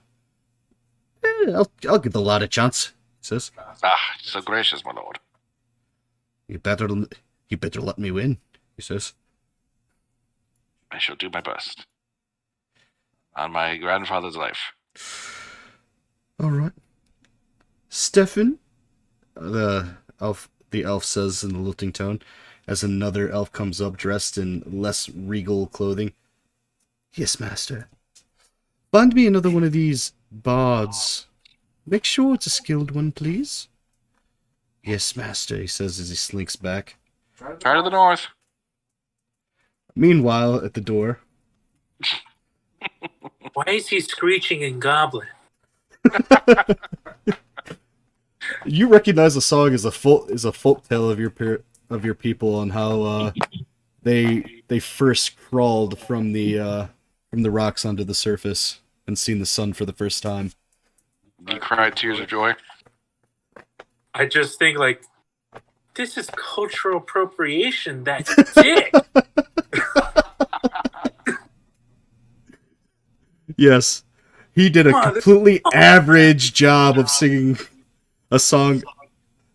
give the lad a chance, he says. Ah, so gracious, my lord. You better let me win, he says. I shall do my best. On my grandfather's life. All right. Stefan, the elf says in a lilting tone, as another elf comes up dressed in less regal clothing. Yes, master. Find me another one of these bards. Make sure it's a skilled one, please. Yes, master, he says as he slinks back. Try to the north. Meanwhile, at the door. Why is he screeching in Goblin? You recognize the song as a folk tale of your people on how they first crawled from the rocks onto the surface and seen the sun for the first time. You cried tears of joy. I just think, like, this is cultural appropriation. That's dick. Yes, he did a completely average job of singing a song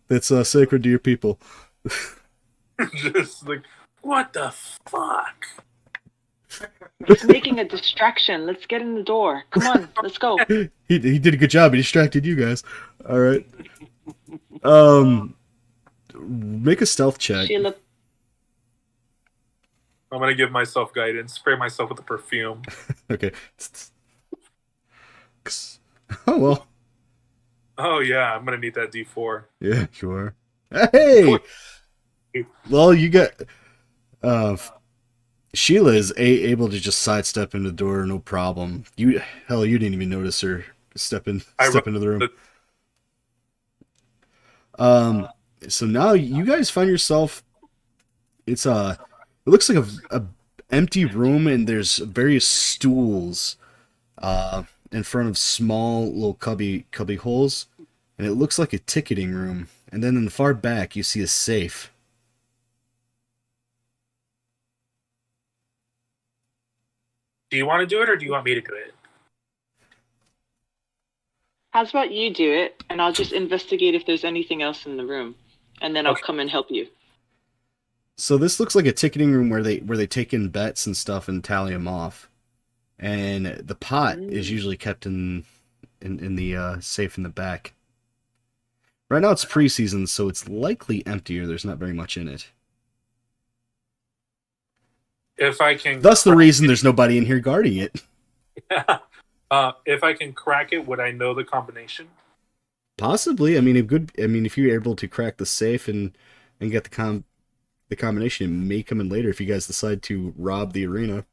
that's sacred to your people. Just like, what the fuck? He's making a distraction. Let's get in the door. Come on, let's go. He did a good job. He distracted you guys. All right. Make a stealth check. Sheila, I'm gonna give myself guidance. Spray myself with the perfume. Okay. Oh well. Oh yeah, I'm gonna need that D4. Yeah, you are. Hey. Well, you got. Sheila is able to just sidestep into the door, no problem. You didn't even notice her step into the room. So now you guys find yourself it looks like a empty room, and there's various stools in front of small little cubby holes, and it looks like a ticketing room. And then in the far back, you see a safe. Do you want to do it, or do you want me to do it? How's about you do it, and I'll just investigate if there's anything else in the room, and then I'll Okay. come and help you. So this looks like a ticketing room where they take in bets and stuff and tally them off. And the pot is usually kept in the safe in the back. Right now it's preseason, so it's likely empty or there's not very much in it. If I can, Thus the reason there's nobody in here guarding it. if I can crack it, would I know the combination? Possibly. I mean, if you're able to crack the safe and get the combination, it may come in later if you guys decide to rob the arena.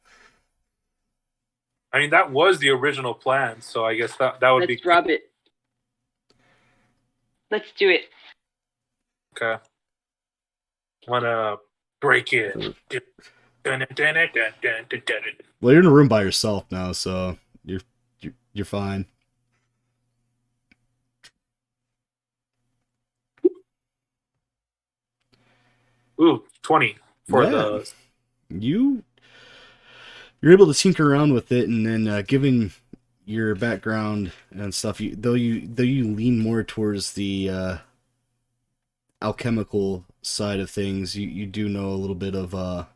I mean, that was the original plan, so I guess that would be Let's rob it. Let's do it. okay. Wanna break it? Well, you're in a room by yourself now, so you're fine. Ooh, 20 for Yeah. the. You're able to tinker around with it, and then given your background and stuff, though you lean more towards the alchemical side of things, you do know a little bit of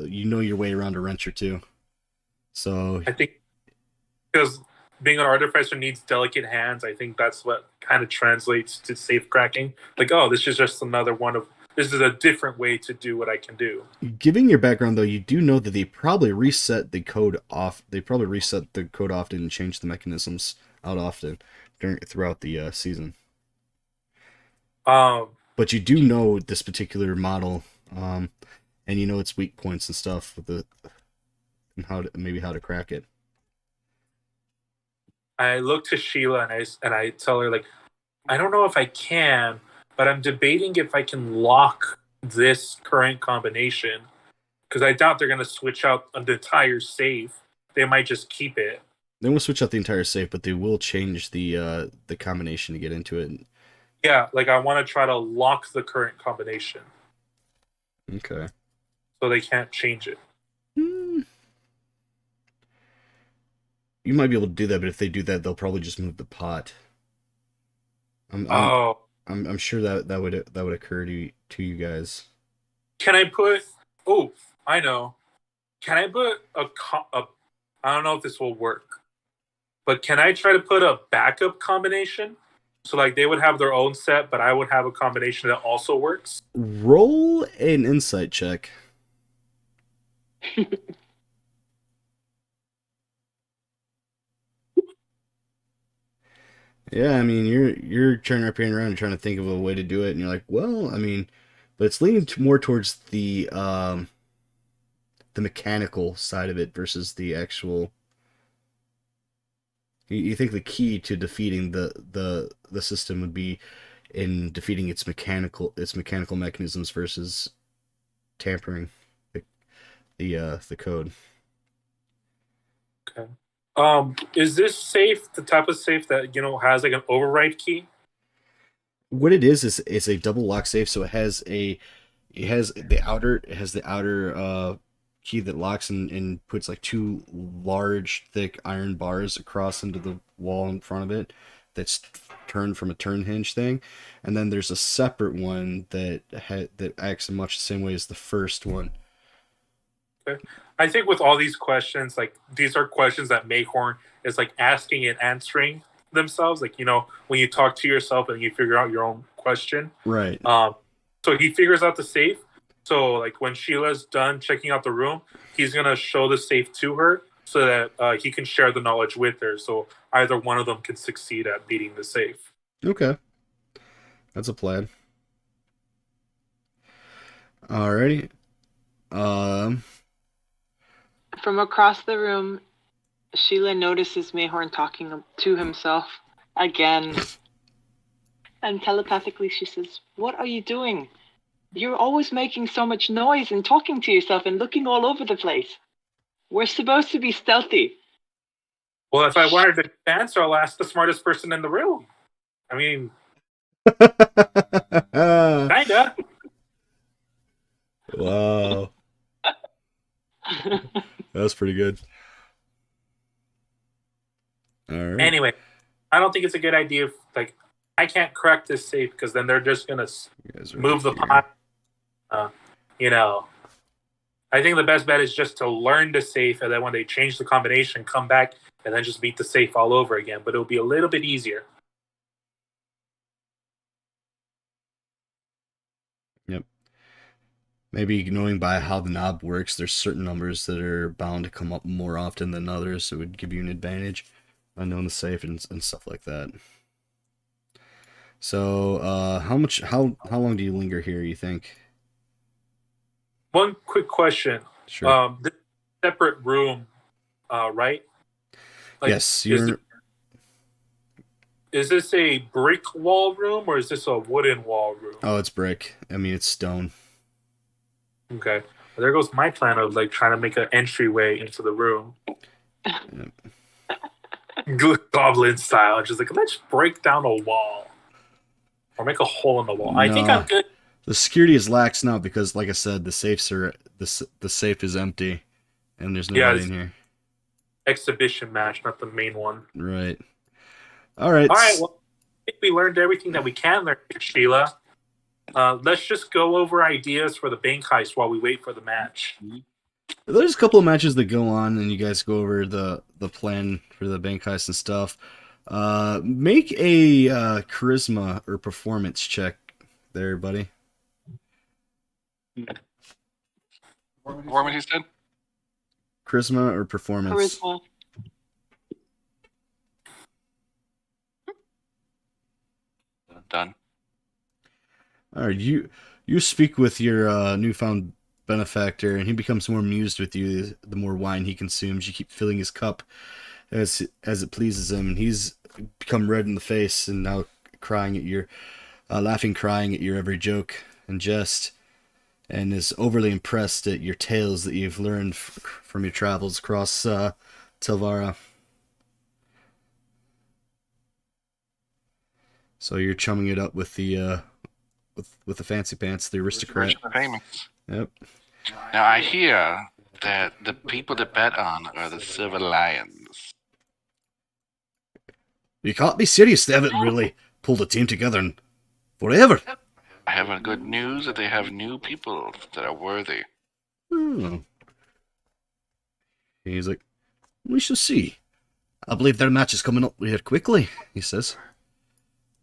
you know your way around a wrench or two. So I think because being an artificer needs delicate hands, I think that's what kind of translates to safe cracking. Like, oh, this is just another one of. This is a different way to do what I can do. giving your background though, you do know that they probably reset the code off. They probably reset the code often and change the mechanisms out often throughout the season. But you do know this particular model, and you know its weak points and stuff and how to crack it. I look to Sheila and I tell her like, I don't know if I can, but I'm debating if I can lock this current combination because I doubt they're going to switch out an entire safe. They might just keep it. They won't switch out the entire safe, but they will change the combination to get into it. Yeah, like I want to try to lock the current combination Okay. so they can't change it. You might be able to do that, but if they do that, they'll probably just move the pot. I'm sure that would occur to you guys. Can I put? Oh, I know. Can I put a? I don't know if this will work, but can I try to put a backup combination? So like they would have their own set, but I would have a combination that also works. Roll an insight check. Yeah, I mean you're trying to wrap your hand around and trying to think of a way to do it, and you're like, well, I mean, but it's leaning more towards the mechanical side of it versus the actual. You think the key to defeating the system would be in defeating its mechanical mechanisms versus tampering the code. Okay. Is this safe the type of safe that has like an override key? What it is it's a double lock safe, so it has the outer key that locks and puts like two large thick iron bars across into the wall in front of it that's turned from a turn hinge thing, and then there's a separate one that acts in much the same way as the first one. Okay. I think with all these questions, like these are questions that Mayhorn is like asking and answering themselves. Like when you talk to yourself and you figure out your own question. Right. So he figures out the safe. So like when Sheila's done checking out the room, he's gonna show the safe to her so that he can share the knowledge with her. So either one of them can succeed at beating the safe. Okay. That's a plan. Alrighty. From across the room, Sheila notices Mayhorn talking to himself again. And telepathically she says, "What are you doing?" You're always making so much noise and talking to yourself and looking all over the place. We're supposed to be stealthy. Well, if I wanted to answer, I'll ask the smartest person in the room. I mean, kinda. Wow. That's pretty good. All right. Anyway, I don't think it's a good idea. Like, I can't crack this safe because then they're just gonna You guys are move the here. pot. You know, I think the best bet is just to learn the safe, and then when they change the combination, come back and then just beat the safe all over again. But it'll be a little bit easier. Yep. Maybe knowing by how the knob works, there's certain numbers that are bound to come up more often than others, so it would give you an advantage by knowing the safe and stuff like that. So, how long do you linger here, you think? One quick question. Sure. This separate room, right? Yes, Is this a brick wall room or is this a wooden wall room? Oh, it's brick. I mean, it's stone. Okay. Well, there goes my plan of like trying to make an entryway into the room. Goblin style. Just like, let's break down a wall. Or make a hole in the wall. I think I'm good. The security is lax now because, like I said, the safe is empty, and there's nobody in here. Exhibition match, not the main one. Right. All right. Well, I think we learned everything that we can learn, Sheila. Let's just go over ideas for the bank heist while we wait for the match. There's a couple of matches that go on, and you guys go over the plan for the bank heist and stuff. Make a charisma or performance check there, buddy. Performance, you said? Charisma or performance? Charisma. Done. All right, you speak with your newfound benefactor, and he becomes more amused with you the more wine he consumes. You keep filling his cup as it pleases him, and he's become red in the face and now crying at your crying at your every joke and jest, and is overly impressed at your tales that you've learned from your travels across Tilvara. So you're chumming it up with the with the fancy pants, the aristocrat. Famous. Yep. Now I hear that the people to bet on are the Silver Lions. You can't be serious. They haven't really pulled a team together in forever. I have a good news that they have new people that are worthy. Oh. He's like, we shall see. I believe their match is coming up here quickly, he says.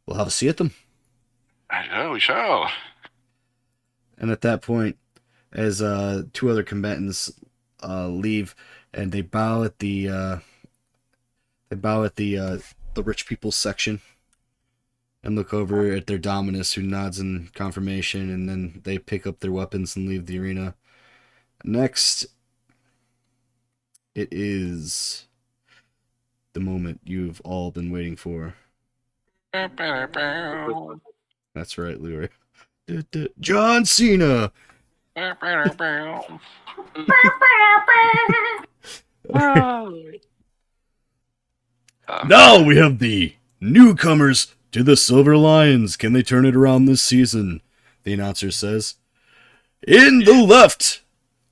We'll have a see at them. I know, we shall. And at that point, as two other combatants leave, and they bow at the rich people's section, and look over at their dominus, who nods in confirmation, and then they pick up their weapons and leave the arena. Next, it is the moment you've all been waiting for. That's right, Lurie. John Cena! Now we have the newcomers to the Silver Lions. Can they turn it around this season? The announcer says. In the left,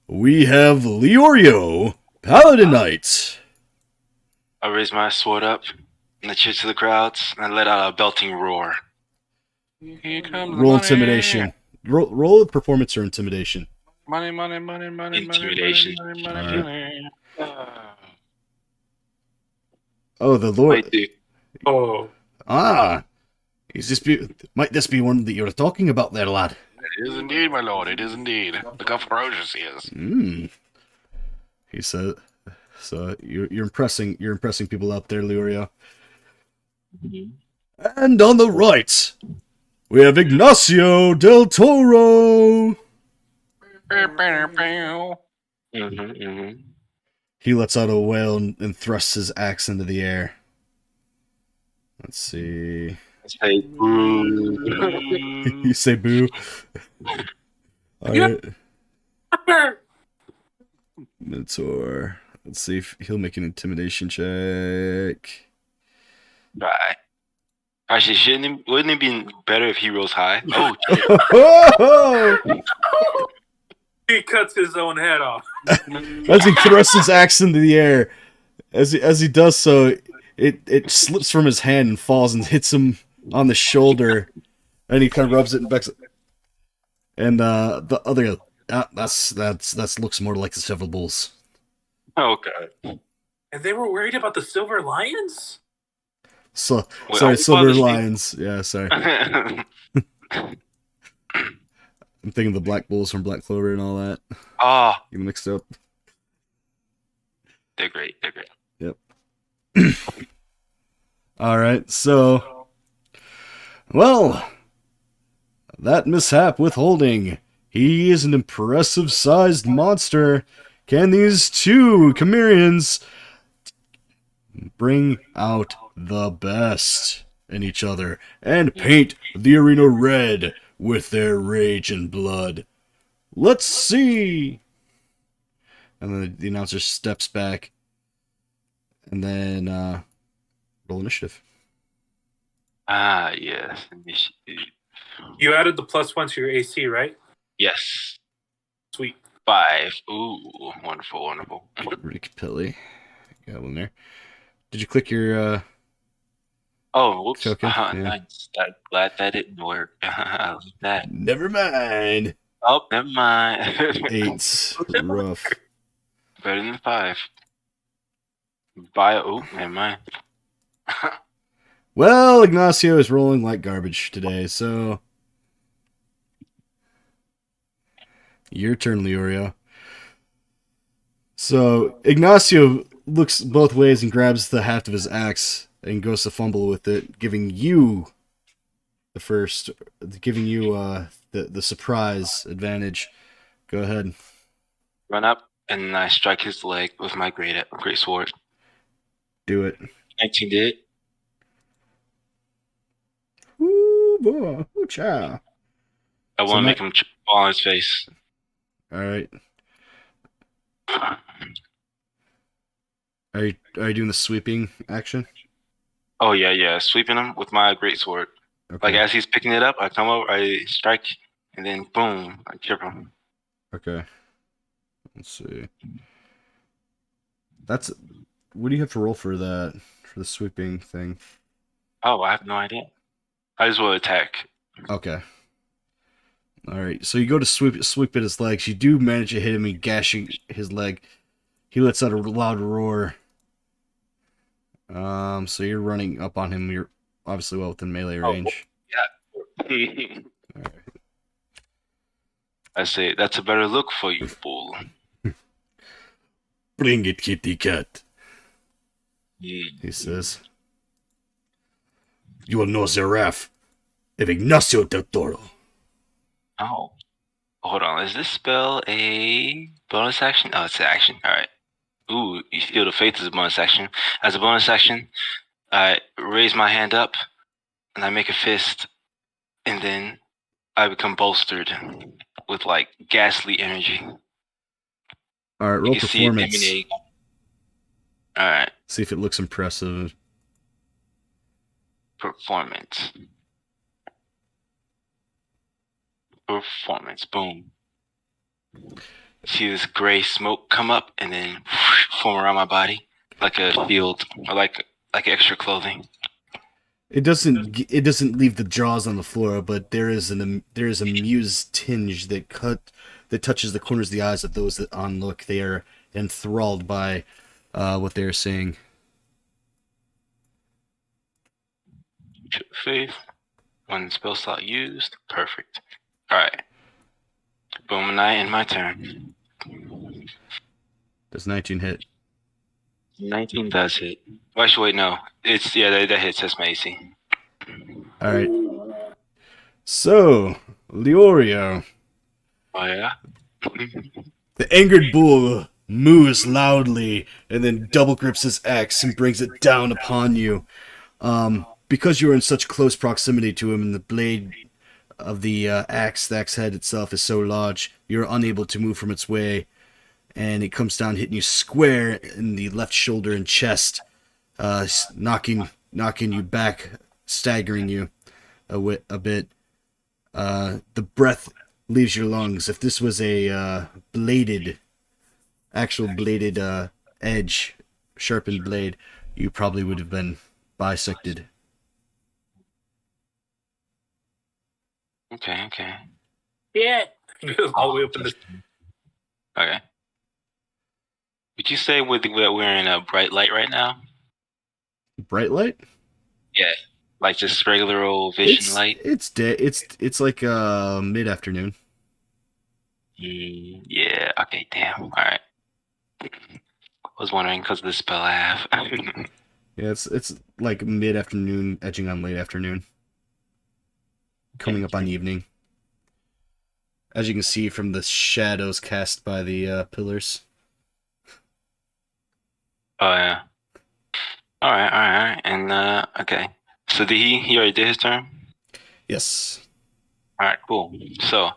we have Leorio, Paladin Knight. I raise my sword up, and I cheer to the crowds, and I let out a belting roar. Here comes Roll money. intimidation. Roll a performance or intimidation. Money. Intimidation. Money. Oh, the Lord. Wait, dude. Oh, Might this be one that you were talking about there, lad? It is indeed, my lord. It is indeed. Look how ferocious he is. He said. So you're impressing people out there, Lurio. And on the right, we have Ignacio del Toro. He lets out a wail and thrusts his axe into the air. Let's see. I say, boo. You say boo. Alright. Minotaur. Let's see if he'll make an intimidation check. Right. Actually, wouldn't it be better if he rolls high? Oh, He cuts his own head off. As he thrusts his axe into the air, as he does so, it slips from his hand and falls and hits him on the shoulder, and he kind of rubs it and backs it. And the other, that's looks more like the several bulls. oh God. And they were worried about the silver lions? So Wait, sorry, are we silver fathers lions. Yeah, sorry. I'm thinking the black bulls from Black Clover and all that. Oh, You mixed up. they're great. They're great. Yep. All right, so, well, that mishap with Holding. He is an impressive-sized monster. Can these two Chimerians bring out the best in each other and paint the arena red with their rage and blood? Let's see. And then the announcer steps back, and then roll initiative. Ah, yes. Initiative. You added the +1 to your AC, right? Yes. Sweet. 5. Ooh, wonderful, wonderful. Rick Pilly, got one there. Did you click your? Oh, whoops. Token, yeah. Nice. I'm glad that didn't work. I like that. Never mind. Oh, never mind. 8. Rough. Better than 5. Oh, never mind. Well, Ignacio is rolling like garbage today, so your turn, Leorio. So Ignacio looks both ways and grabs the haft of his axe and goes to fumble with it, giving you the surprise advantage. Go ahead. Run up, and I strike his leg with my great sword. Do it. 19 did. Ooh, boy. Ooh, child. I So want to now- make him fall on his face. All right. Are you doing the sweeping action? Oh, yeah. Sweeping him with my great sword. Okay. Like, as he's picking it up, I come over, I strike, and then boom, I trip him. Okay. Let's see. That's. What do you have to roll for that? For the sweeping thing? Oh, I have no idea. I just will attack. Okay. All right. So you go to sweep at his legs. You do manage to hit him and gashing his leg. He lets out a loud roar. So you're running up on him. You're obviously well within melee range. I say, that's a better look for you, bull. Bring it, kitty cat. Mm. He says. You will know the wrath of Ignacio del Toro. Oh. Hold on, is this spell a bonus action? Oh, it's an action. Alright. Ooh, you feel the faith is a bonus action. As a bonus action, I raise my hand up, and I make a fist, and then I become bolstered with, like, ghastly energy. All right, roll You can see it performance. emanating. Alright, See if it looks impressive. performance. Boom. See this gray smoke come up and then form around my body like a shield or like extra clothing. It doesn't leave the jaws on the floor, but there is a amused tinge that touches the corners of the eyes of those that onlook. They are enthralled by what they are seeing. Faith. One spell slot used. Perfect. Alright. Boom, and I end my turn. Does 19 hit? 19 does hit. Oh, actually, wait, no. That hits. That's my AC. All right. So, Leorio, Oh, yeah? the angered bull moos loudly and then double grips his axe and brings it down upon you. Because you are in such close proximity to him and the blade of the axe. The axe head itself is so large you're unable to move from its way, and it comes down hitting you square in the left shoulder and chest, knocking you back, staggering you a bit. The breath leaves your lungs. If this was a actual bladed edge, sharpened blade, you probably would have been bisected. Okay. Yeah. All the way up in the. Okay. Would you say we're in a bright light right now? Bright light? Yeah. Like just regular old vision light? It's day. It's like mid afternoon. Yeah. Okay. Damn. All right. I was wondering because of the spell I have. Yeah, it's like mid afternoon, edging on late afternoon, coming up on evening. As you can see from the shadows cast by the pillars. Oh yeah. All right. And okay. So did he already did his turn? Yes. All right. Cool. So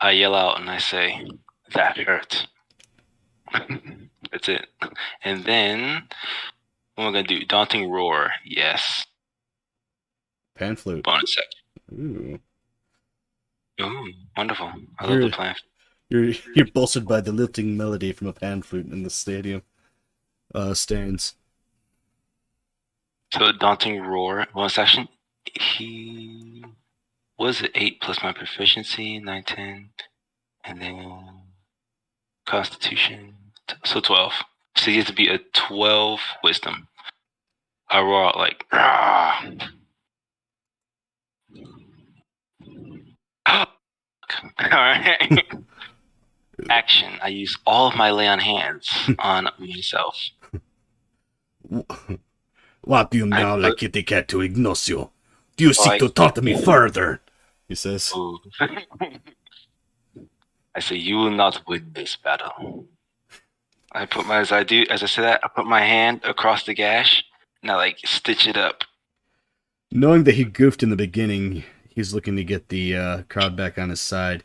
I yell out and I say, "That hurt." That's it. And then what am I gonna do? Daunting roar. Yes. Pan flute. Bonus action. Ooh, wonderful. I love the plan. You're bolstered by the lilting melody from a pan flute in the stadium stands. So daunting roar. Bonus action. He was it 8 plus my proficiency, 9, 10, and then Constitution. So 12. So you have to be a 12 wisdom. I roar out like, "Rah!" Alright. Action. I use all of my lay on hands on myself. What do you meow like kitty cat to Ignacio? Do you seek to taunt me further? He says. I say, you will not win this battle. As I say that, I put my hand across the gash and I stitch it up. Knowing that he goofed in the beginning, he's looking to get the crowd back on his side.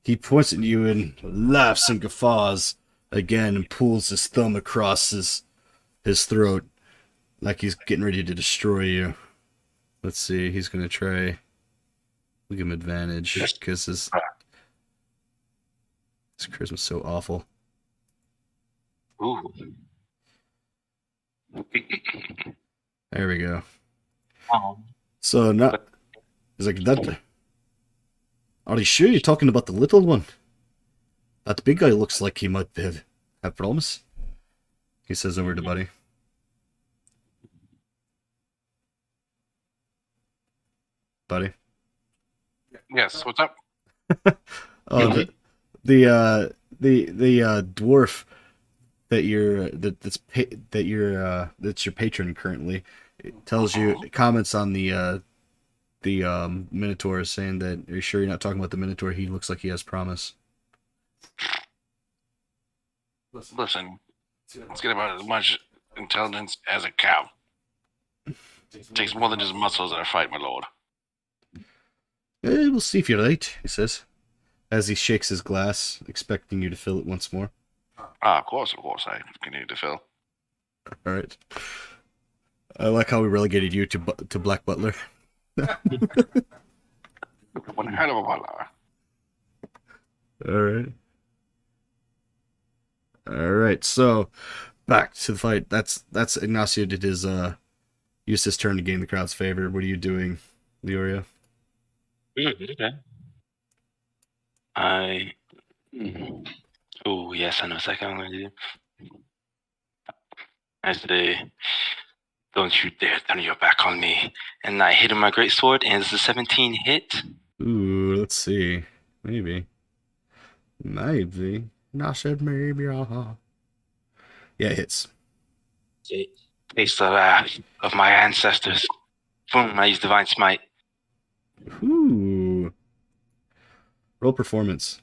He points at you and laughs and guffaws again and pulls his thumb across his throat like he's getting ready to destroy you. Let's see, he's going to try. We'll give him advantage because his charisma's so awful. Ooh. There we go. Oh. So now, he's like, are you sure you're talking about the little one? That big guy looks like he might have problems. He says over to Buddy. Buddy. Yes, what's up? Oh, the dwarf that's your patron currently. It tells you, it comments on the Minotaur, saying that, are you sure you're not talking about the Minotaur? He looks like he has promise. Listen, let's get about as much intelligence as a cow. It takes more than just muscles in a fight, my lord. We'll see if you're right, he says, as he shakes his glass, expecting you to fill it once more. Of course, I continue to fill. All right. I like how we relegated you to Black Butler. One hell of a butler. All right. So back to the fight. That's Ignacio did his used his turn to gain the crowd's favor. What are you doing, Leorio? Okay. Oh yes, I know exactly what I'm going to do. I say, don't you dare turn your back on me. And I hit him my greatsword, and it's a 17 hit. Ooh, let's see. Maybe. And I said maybe. Yeah, it hits. Taste of my ancestors. Boom, I use Divine Smite. Ooh. Roll performance.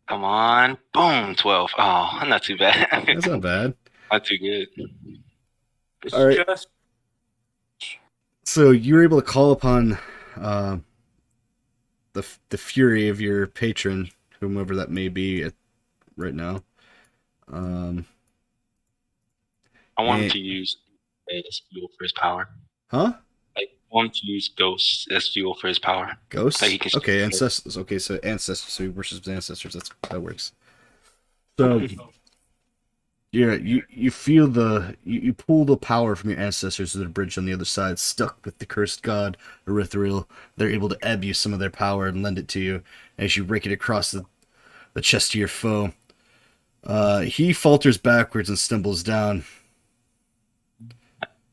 Come on. Boom, 12. Oh, not too bad. That's not bad. Not too good. All right. So you're able to call upon uh, the fury of your patron, whomever that may be right now. I want him And, to use as fuel for his power. huh? Like, I want him to use ghosts as fuel for his power. Ghosts? Like he can Okay, ancestors. Okay, so ancestors. So he worships ancestors. That works. So yeah, you feel you pull the power from your ancestors to the bridge on the other side, stuck with the cursed god Erythriel. They're able to ebb you some of their power and lend it to you as you rake it across the chest of your foe. He falters backwards and stumbles down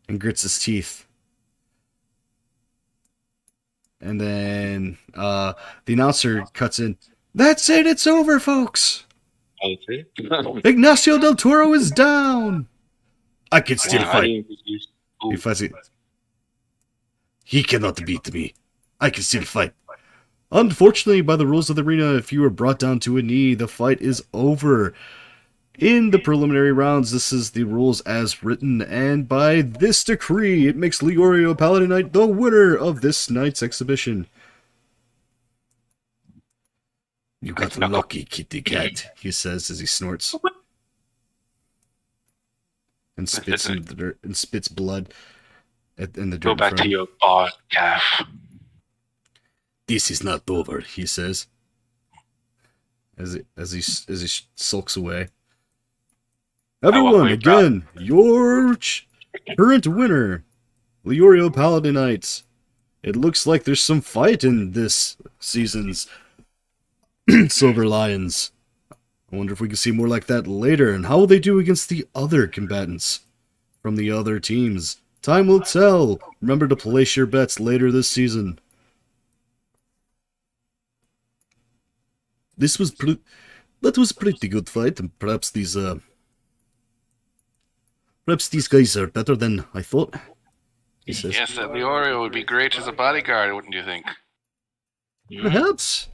and grits his teeth. And then the announcer cuts in. That's it, it's over, folks! Okay. Ignacio del Toro is down! I can still Damn, I fight. didn't even use. He fights it. He cannot beat me. I can still fight. Unfortunately, by the rules of the arena, if you are brought down to a knee, the fight is over. In the preliminary rounds, this is the rules as written, and by this decree, it makes Leorio Paladinite the winner of this night's exhibition. You got lucky, kitty cat, he says as he snorts. And spits in the dirt, and spits blood in the dirt. Go back to your bar, calf. This is not over, he says. As he sulks away. Everyone, again, your current winner, Leorio Paladinites. It looks like there's some fight in this season's Silver Lions. I wonder if we can see more like that later, and how will they do against the other combatants from the other teams? Time will tell. Remember to place your bets later this season. That was a pretty good fight, and perhaps these guys are better than I thought. He says, Yes, that Leorio would be great as a bodyguard, wouldn't you think? perhaps.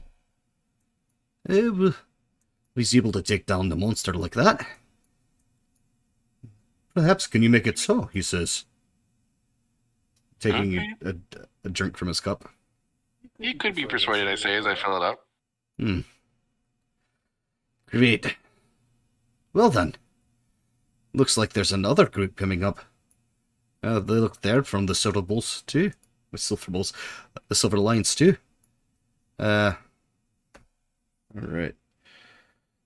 He's able to take down the monster like that. Perhaps can you make it so, he says. Taking a drink from his cup. You could be persuaded, I say, as I fill it up. Great. Well then. Looks like there's another group coming up. They're from the Silver Bulls too. The Silver Lions too. Alright.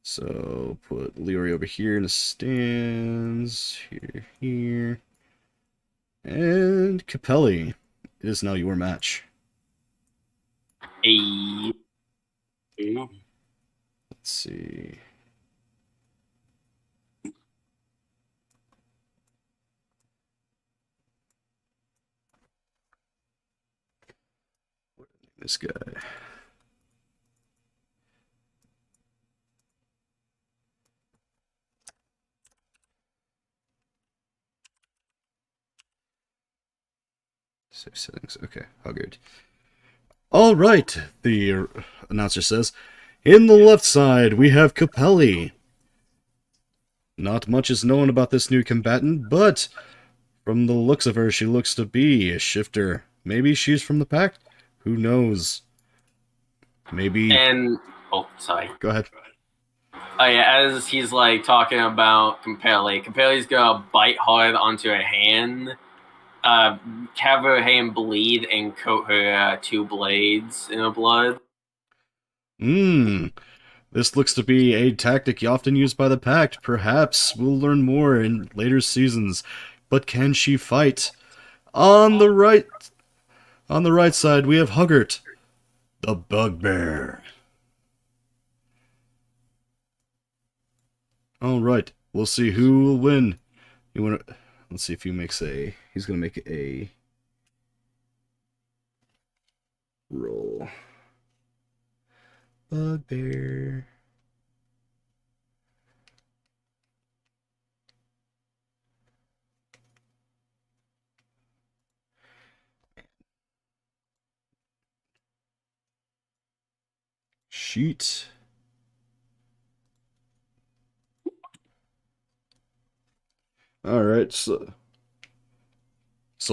So put Leory over here in the stands. Here. And Capelli. It is now your match. Hey. Let's see. This guy. Save settings. Okay, how good. All right, the announcer says. In the left side, we have Capelli. Not much is known about this new combatant, but from the looks of her, she looks to be a shifter. Maybe she's from the pack? Who knows? Maybe... And, oh, sorry. Go ahead. Oh yeah, as he's like talking about Capelli's gonna bite hard onto her hand, have her hand bleed, and coat her 2 blades in her blood. This looks to be a tactic often used by the Pact. Perhaps we'll learn more in later seasons. But can she fight? On the right side, we have Huggart, the Bugbear. All right, we'll see who will win. Let's see if he makes a. He's gonna make a roll. Bugbear. Sheet. All right, so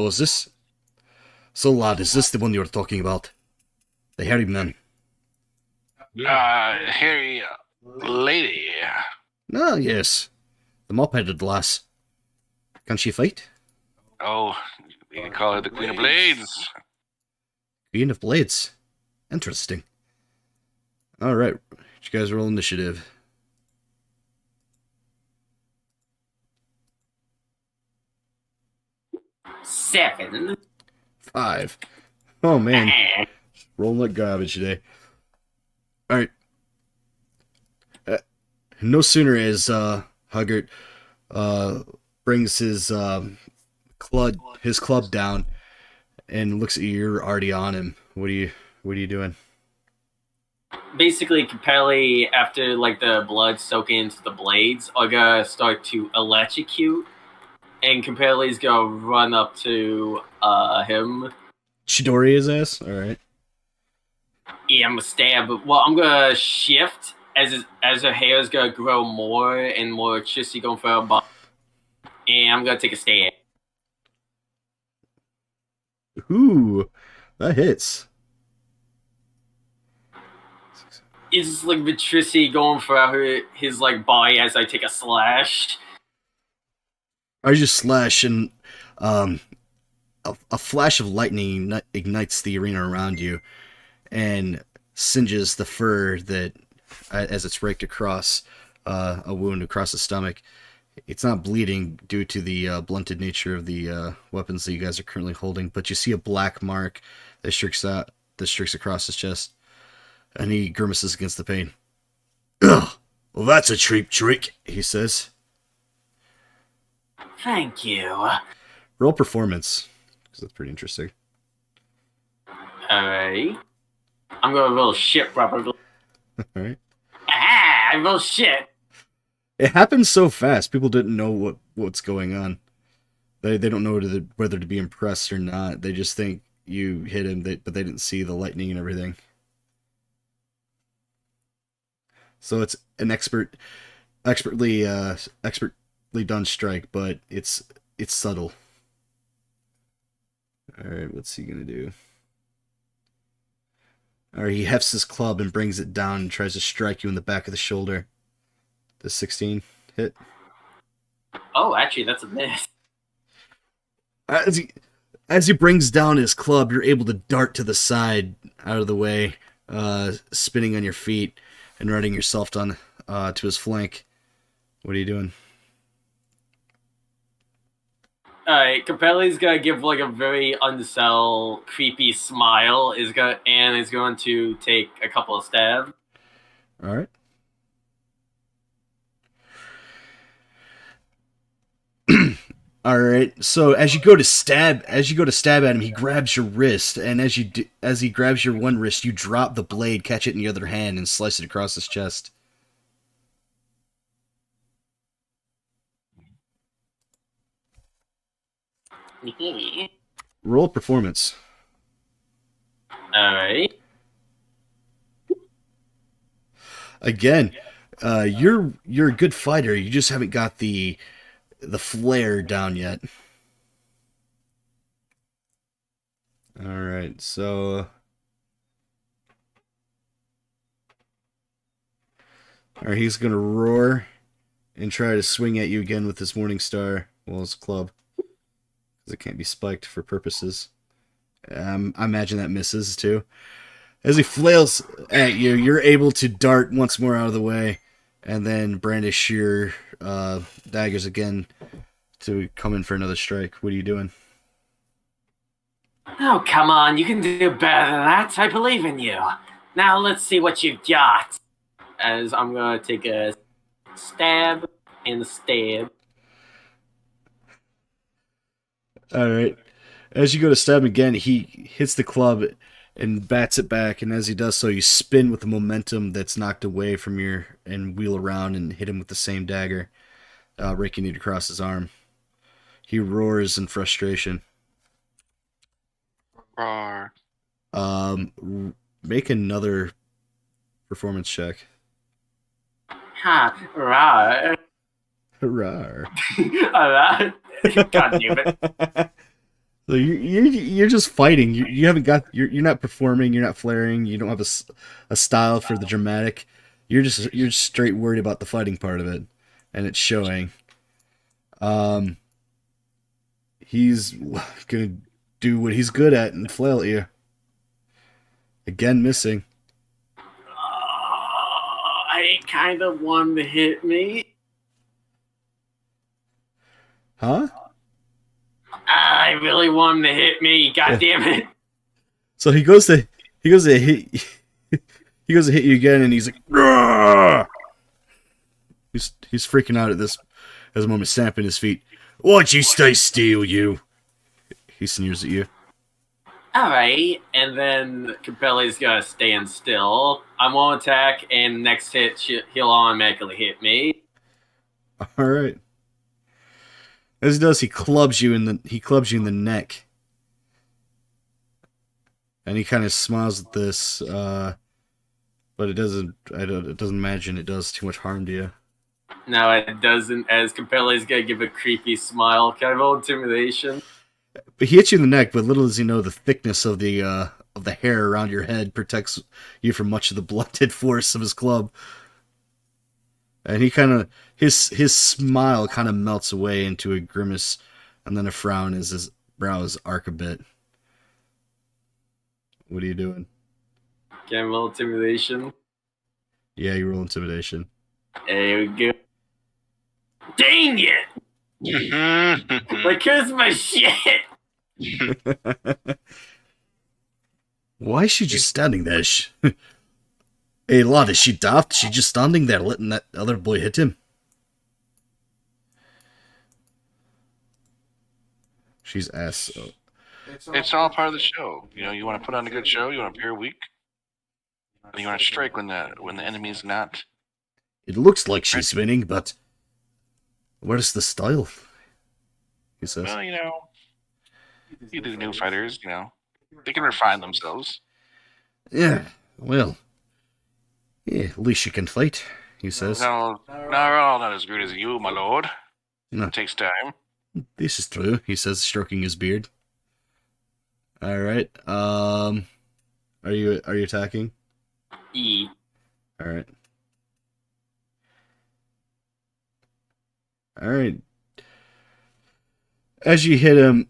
is this? So, lad, is this the one you were talking about? The hairy man? Harry, lady. Ah, yes. The mop-headed lass. Can she fight? Oh, you can call her the Queen of Blades. Queen of Blades. Interesting. Alright, you guys roll initiative. 7. 5. Oh, man. Rolling like garbage today. Alright. No sooner is Huggart brings his club down and looks at you. You're already on him. What are you doing? Basically, Capelli, after like the blood soaking into the blades, are gonna start to electrocute, and Capelli's gonna run up to him. Chidori his ass? Alright. Yeah, I'm gonna stab. Well, I'm gonna shift as her hair is gonna grow more and more electricity going for her body, and I'm gonna take a stab. Ooh, that hits. It's like electricity going throughout his like body as I take a slash. I just slash and a flash of lightning ignites the arena around you and singes the fur that as it's raked across a wound across the stomach. It's not bleeding due to the blunted nature of the weapons that you guys are currently holding, but you see a black mark that streaks across his chest, and he grimaces against the pain. Ugh, well, that's a cheap trick, he says. Thank you. Roll performance, because that's pretty interesting. Alright. I'm gonna roll shit probably. Alright. Ah, I roll shit. It happened so fast, people didn't know what's going on. They don't know whether to be impressed or not. They just think you hit him, but they didn't see the lightning and everything. So it's an expertly done strike, but it's subtle. Alright, what's he gonna do? Alright, he hefts his club and brings it down and tries to strike you in the back of the shoulder. Does 16 hit? Oh, actually, that's a miss. As he brings down his club, you're able to dart to the side, out of the way, spinning on your feet and running yourself to his flank. What are you doing? Alright, Capelli's gonna give like a very unsell, creepy smile. Is going to take a couple of stabs. All right. All right. So as you go to stab at him, he grabs your wrist, and as he grabs your one wrist, you drop the blade, catch it in the other hand, and slice it across his chest. Roll performance. Alright. Again, you're a good fighter. You just haven't got the flair down yet. All right, so all right, he's gonna roar and try to swing at you again with his Morning Star, well, his club, because it can't be spiked for purposes. I imagine that misses too. As he flails at you, you're able to dart once more out of the way, and then brandish your daggers again to come in for another strike. What are you doing? Oh, come on, you can do better than that. I believe in you. Now let's see what you've got. As I'm gonna take a stab and a stab. All right. As you go to stab him again, he hits the club and bats it back, and as he does so, you spin with the momentum that's knocked away from and wheel around and hit him with the same dagger, raking it across his arm. He roars in frustration. Roar. Make another performance check. Ha, right. Hurrah. Alright. God damn it. So you're just fighting. You haven't got you're not performing. You're not flaring. You don't have a style for the dramatic. You're just straight worried about the fighting part of it, and it's showing. Um, he's gonna do what he's good at and flail at you. Again, missing. I kind of want to hit me. Huh? I really want him to hit me. God damn it! So he goes to hit he goes to hit you again, and he's like, "Rah!" He's freaking out at this as a moment, stamping his feet. Why'd you stay still, you? He sneers at you. All right, and then Capelli's gonna stand still. I won't attack, and next hit he'll automatically hit me. All right. As he does, he clubs you in the neck, and he kind of smiles at this, but it doesn't. It doesn't imagine it does too much harm to you. No, it doesn't. As Capelli's gonna give a creepy smile. Can I roll intimidation? But he hits you in the neck. But little does he know the thickness of the hair around your head protects you from much of the blunted force of his club. And he kind of his smile kind of melts away into a grimace, and then a frown as his brows arc a bit. What are you doing? Can I roll intimidation? Yeah, you roll intimidation. There we go. Dang it! Like, here's my shit! Why is she just standing there? Hey, lad, is she daft? She just standing there letting that other boy hit him? She's ass. It's all part of the show. You know, you want to put on a good show. You want to appear weak. And you want to strike when the enemy's not. It looks like she's winning, but where's the style? He says. Well, you know, you do new fighters. You know, they can refine themselves. Yeah, well, yeah, at least she can fight, he says. No, not as good as you, my lord. No. It takes time. This is true, he says, stroking his beard. Alright, are you attacking? E. Alright. Alright. As you hit him,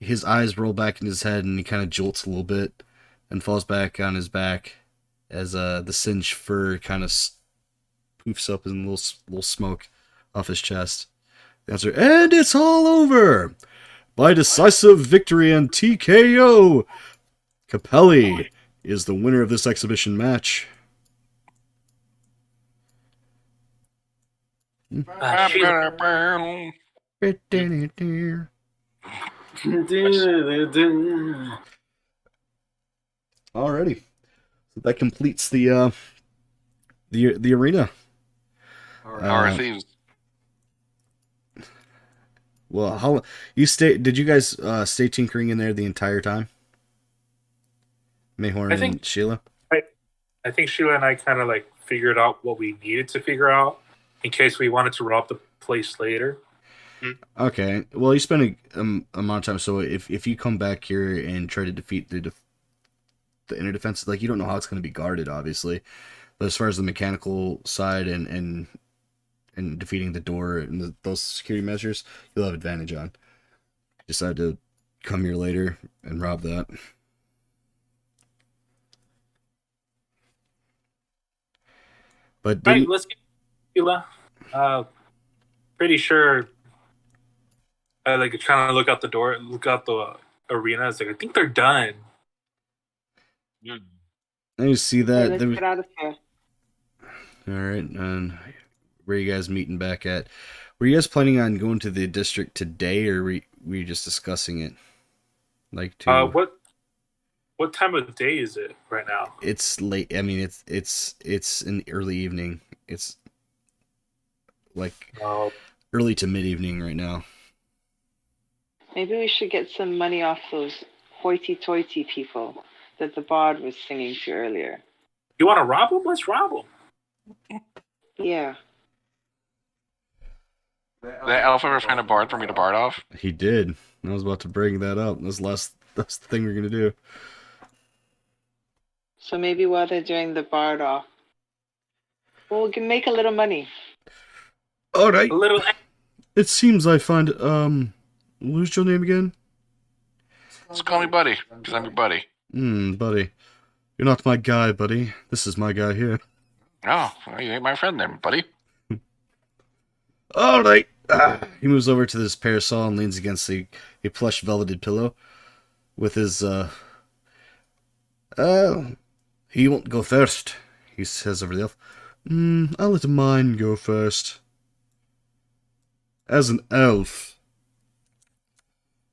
his eyes roll back in his head and he kind of jolts a little bit and falls back on his back as the singed fur kind of poofs up in little smoke off his chest. The answer, and it's all over! By decisive victory and TKO, Capelli is the winner of this exhibition match. Sheila, Alrighty, so that completes the arena. Our thieves. Well, how you stay? Did you guys stay tinkering in there the entire time? Mayhorn and Sheila. I think Sheila and I kind of like figured out what we needed to figure out in case we wanted to rob the place later. Okay. Well, you spend a amount of time. So if you come back here and try to defeat the inner defense, like you don't know how it's going to be guarded, obviously. But as far as the mechanical side and defeating the door and those security measures, you'll have advantage on. Decide to come here later and rob that. But Right, let's get Sheila. Pretty sure. I like trying to look out the door, look out the arena. It's like I think they're done. you see that. Let's get out of here. All right, and where are you guys meeting back at? Were you guys planning on going to the district today, or were you just discussing it? Like to What time of day is it right now? It's late. I mean, it's in the early evening. It's like early to mid evening right now. Maybe we should get some money off those hoity-toity people that the bard was singing to earlier. You want to rob them? Let's rob them. Yeah. That elf ever find a bard for me to bard off? He did. I was about to bring that up. That's the thing we're gonna do. So maybe while they're doing the bard off, well, we can make a little money. All right. A little. It seems I find what's your name again? Just call me buddy, because I'm your buddy. Buddy. You're not my guy, buddy. This is my guy here. Oh, well, you ain't my friend then, buddy. All right. He moves over to this parasol and leans against a plush velveted pillow with his he won't go first, he says over the elf. I'll let mine go first. As an elf,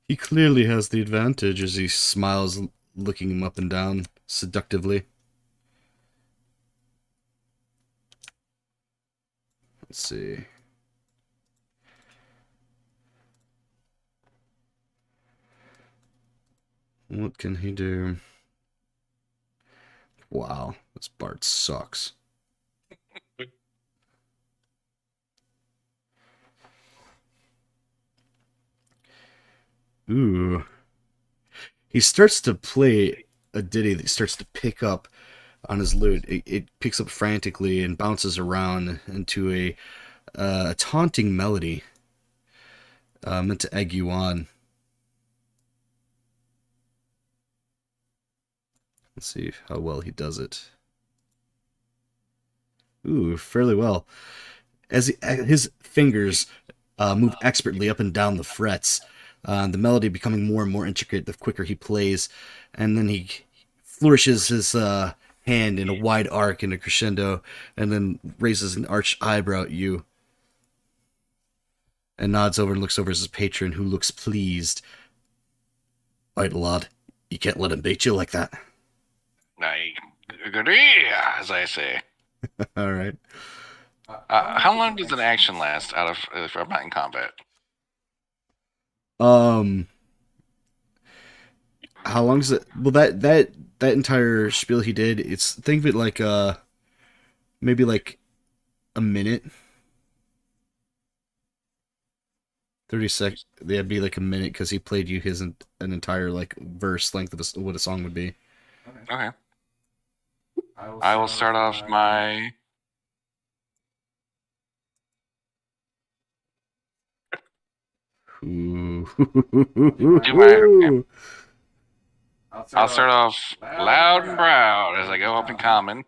he clearly has the advantage as he smiles, looking him up and down seductively. Let's see. What can he do? Wow, this bard sucks. Ooh. He starts to play a ditty that starts to pick up on his lute. It picks up frantically and bounces around into a taunting melody meant to egg you on. Let's see how well he does it. Ooh, fairly well. As his fingers move expertly up and down the frets, the melody becoming more and more intricate the quicker he plays, and then he flourishes his hand in a wide arc in a crescendo, and then raises an arched eyebrow at you, and nods over and looks over at his patron, who looks pleased. Alright, lad, you can't let him beat you like that. I agree, as I say. Alright. How long does an action last out of if I'm not in combat? How long is it? Well, that entire spiel he did, think of it like maybe like a minute. 30 seconds. That'd be like a minute because he played you an entire like verse length of what a song would be. Okay. I will start off my. Ooh. I'll start off loud and proud as I go up in common.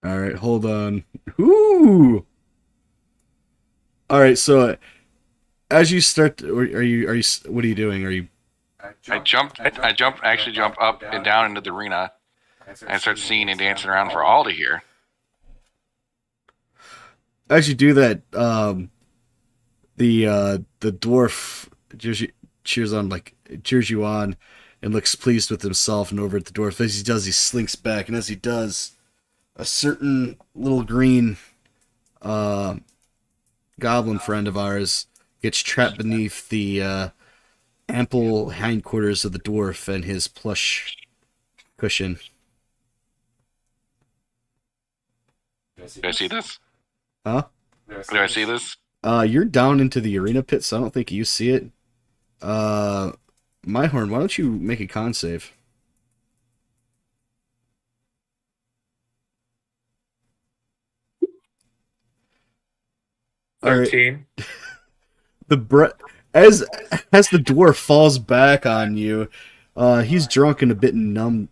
All right, hold on. Ooh. All right, so as you start, are you? What are you doing? Are you? I actually jump up and down into the arena and start singing and dancing around for all to hear. As you do that, the dwarf cheers you on and looks pleased with himself, and over at the dwarf, as he does, he slinks back, and as he does, a certain little green goblin friend of ours gets trapped beneath the ample hindquarters of the dwarf and his plush cushion. Do I see this? Huh? Do I see this? You're down into the arena pit, so I don't think you see it. Myhorn, why don't you make a con save? All right. 13. As the dwarf falls back on you, he's drunk and a bit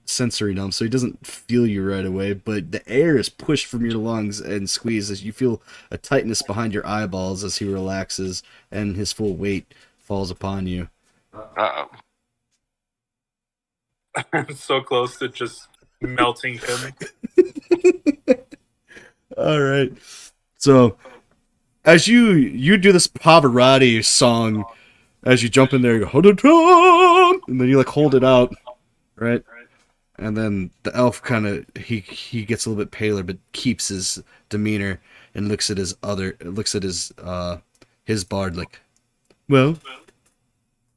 sensory numb, so he doesn't feel you right away. But the air is pushed from your lungs and squeezed as you feel a tightness behind your eyeballs as he relaxes and his full weight falls upon you. Uh-oh. I'm so close to just melting him. All right, so as you do this Pavarotti song, as you jump in there, you go, hold it on, and then you like hold it out, right? And then the elf kind of he gets a little bit paler, but keeps his demeanor and looks at his bard like, well,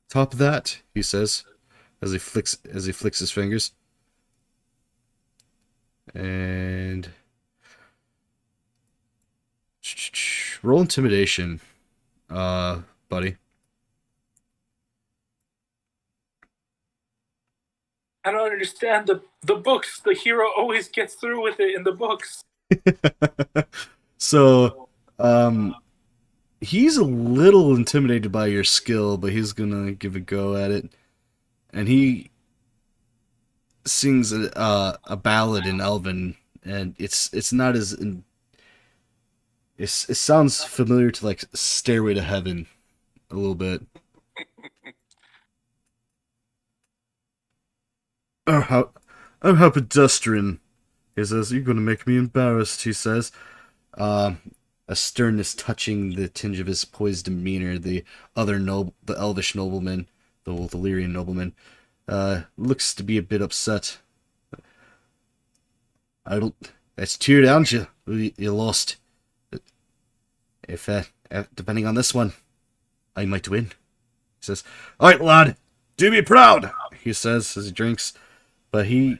top that, he says, as he flicks his fingers, and roll intimidation, buddy. I don't understand the books. The hero always gets through with it in the books. So, he's a little intimidated by your skill, but he's gonna give a go at it. And he sings a ballad in Elven, and it's not as it sounds familiar to like Stairway to Heaven a little bit. How pedestrian, he says. You're gonna make me embarrassed, he says. A sternness touching the tinge of his poised demeanor. The elvish nobleman, the Valyrian nobleman, looks to be a bit upset. That's two down, you lost. If depending on this one, I might win. He says, "All right, lad, do me proud," he says as he drinks. But he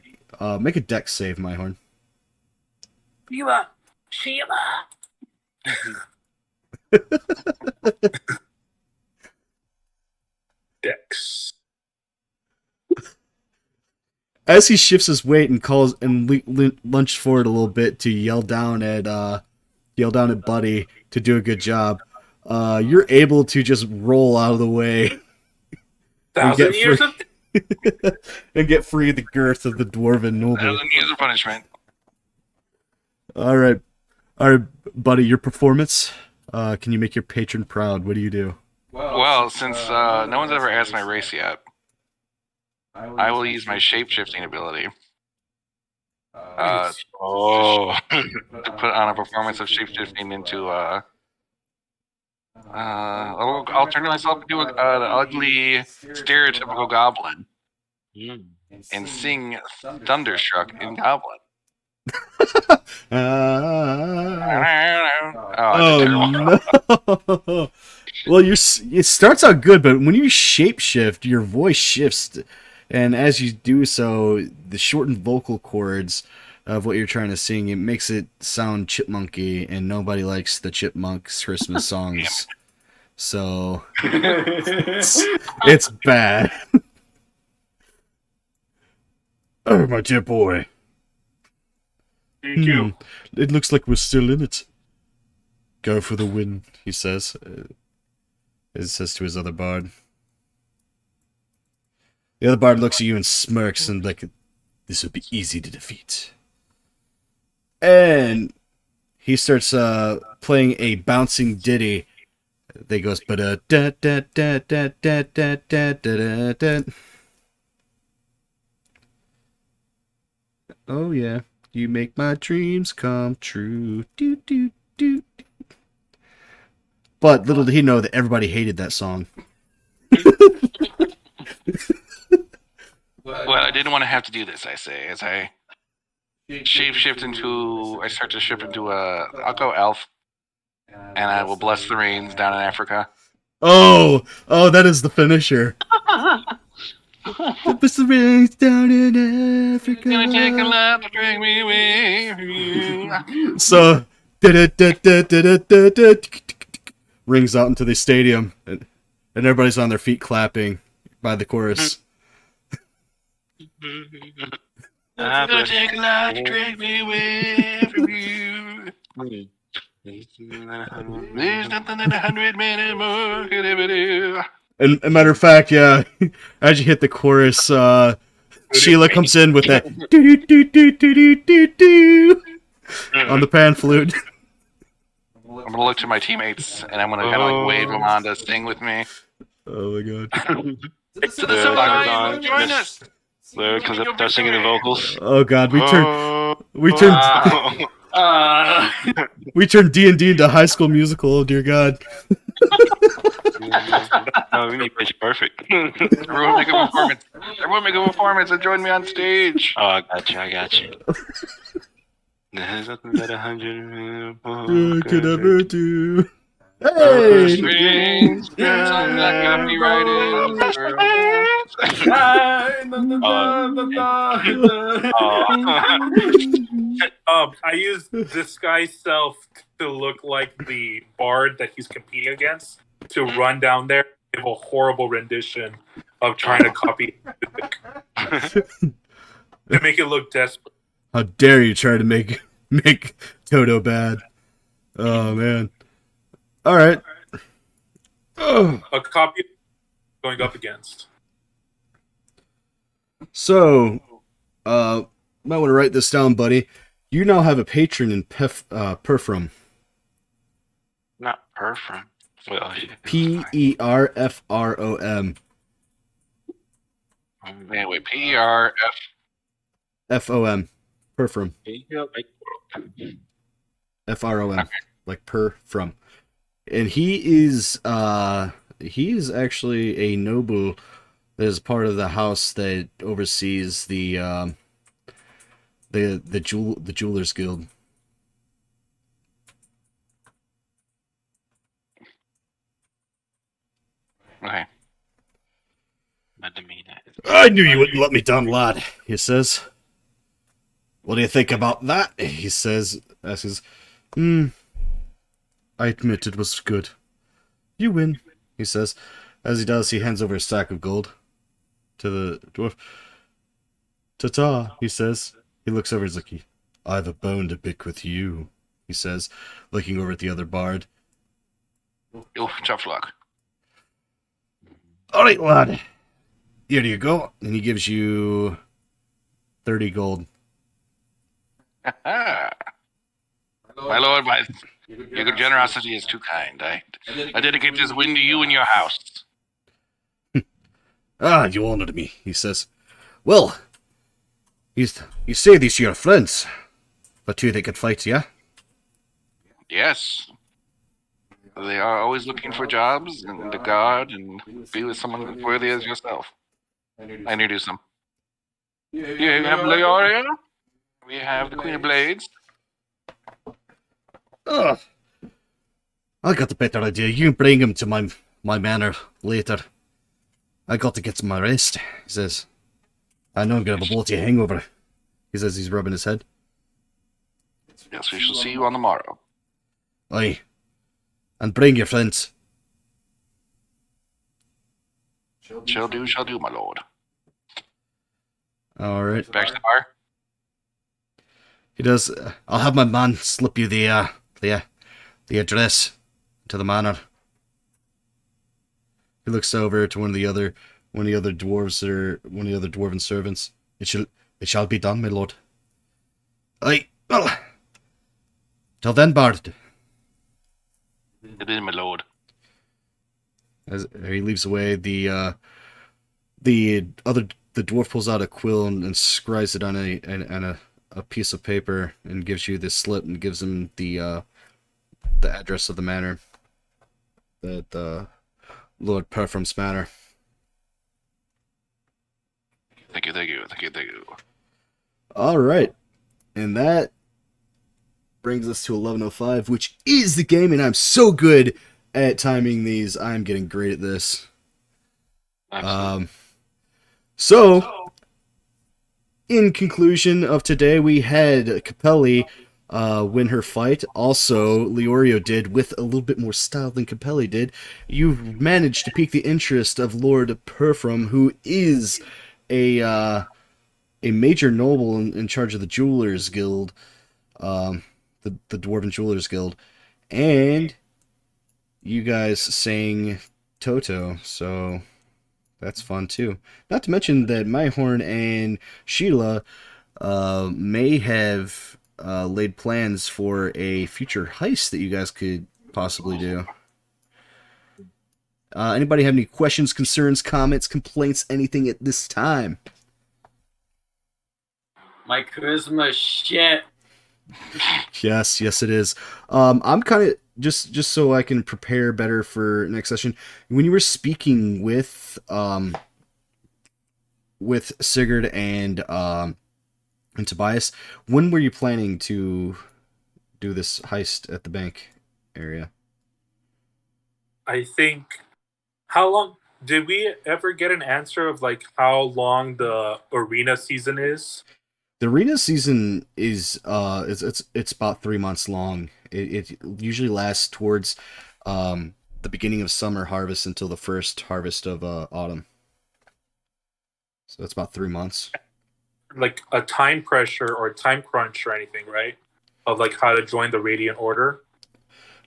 make a dex save, Myhorn. Sheila. Dex. As he shifts his weight and calls and lunges forward a little bit to yell down at Buddy to do a good job, you're able to just roll out of the way. 1,000 years of and get free of the girth of the dwarven noble. 1,000 years of punishment. All right, Buddy. Your performance. Can you make your patron proud? What do you do? Well, since no one's ever asked my race yet, I will use my shape-shifting ability. To put on a performance of shape-shifting into I'll turn myself into an ugly, stereotypical goblin and sing Thunderstruck in Goblin. No. Well, it starts out good, but when you shapeshift, your voice shifts, and as you do so, the shortened vocal cords of what you're trying to sing, it makes it sound chipmunky, and nobody likes the Chipmunks Christmas songs. So it's bad. Oh, my dear boy. Thank you. It looks like we're still in it. Go for the win, he says. It says to his other bard. The other bard looks at you and smirks and like, this would be easy to defeat. And he starts playing a bouncing ditty that goes da da da da da da da da da da. Oh yeah, you make my dreams come true. Do do do. But little did he know that everybody hated that song. Well, I didn't want to have to do this, I say, as I start to shift into I'll go elf, and I will bless the rains down in Africa. Oh, that is the finisher. Bless the rains down in Africa. Gonna take a lot to drag me away. So, rings out into the stadium, and everybody's on their feet clapping by the chorus. Gonna take a lot to drag me away from you. There's nothing that 100 men and more could ever do. And a matter of fact, yeah, as you hit the chorus, Sheila comes in with that on the pan flute. I'm gonna look to my teammates and I'm gonna kind of like wave them on to sing with me. Oh my god! To the song, join us. Because they're singing the vocals. Oh god, we turned D&D into High School Musical. Oh dear God! No, we need Pitch Perfect. Everyone make a performance. Everyone make a performance and join me on stage. Oh, I got you. There's nothing that 100 Could ever do. Hey! Hey! I'm not gonna be right I use disguise self to look like the bard that he's competing against to run down there, give a horrible rendition of trying to copy to make it look desperate. How dare you try to make Toto bad? Oh man. All right. Oh. A copy going up against. So, might want to write this down, buddy. You now have a patron in Perfrum. Not Perfrum. Well, Perfrom. Man, wait, PERF. FOM. Perfrum. FROM. Okay. Like per from. And he is actually a noble that is part of the house that oversees the Jewelers Guild. Okay. Not to mean that. I knew you wouldn't let me down, lad, he says. What do you think about that? He says, asks, I admit it was good. You win, he says. As he does, he hands over a stack of gold to the dwarf. Ta-ta, he says. He looks over, he's like, I've a bone to pick with you, he says, looking over at the other bard. Oh, tough luck. All right, lad. Here you go. And he gives you 30 gold. My lord, your generosity is too kind. I dedicate this win to you and your house. Ah, you honored me, he says. Well, you say these are your friends. The two that can fight, yeah? Yes. They are always looking for jobs and to guard and be with someone as worthy as yourself. I introduce them. Here you have Leoria. We have the Queen of Blades. Ugh. I got a better idea. You can bring him to my manor later. I got to get some my rest, he says. I know I'm gonna have a bloody hangover. He says he's rubbing his head. Yes, we shall see you on the morrow. Aye. And bring your friends. Shall do, my lord. Alright. Back to the bar. He does. I'll have my man slip you the address to the manor. He looks over to one of the other dwarves or one of the other dwarven servants. It shall be done, my lord. Aye. Well. Till then, bard. It is, my lord. As he leaves away, the dwarf pulls out a quill and scribes it on a piece of paper and gives you this slip and gives him the address of the manor, the Lord Perfum's manor. Thank you. All right, and that brings us to 11:05, which is the game, and I'm so good at timing these. I'm getting great at this. So, in conclusion of today, we had Capelli win her fight. Also, Leorio did with a little bit more style than Capelli did. You managed to pique the interest of Lord Perfum, who is a major noble in charge of the Jewelers Guild, the Dwarven Jewelers Guild, and you guys sang Toto, so that's fun too. Not to mention that Myhorn and Sheila may have laid plans for a future heist that you guys could possibly do. Anybody have any questions, concerns, comments, complaints, anything at this time? My charisma shit. Yes, it is. I'm kind of just so I can prepare better for next session. When you were speaking with Sigurd and Tobias, when were you planning to do this heist at the bank area? I think. How long did we ever get an answer of like how long the arena season is? The arena season is it's about 3 months long. It usually lasts towards the beginning of summer harvest until the first harvest of autumn. So that's about 3 months. Like a time pressure or a time crunch or anything, right? Of like how to join the Radiant Order.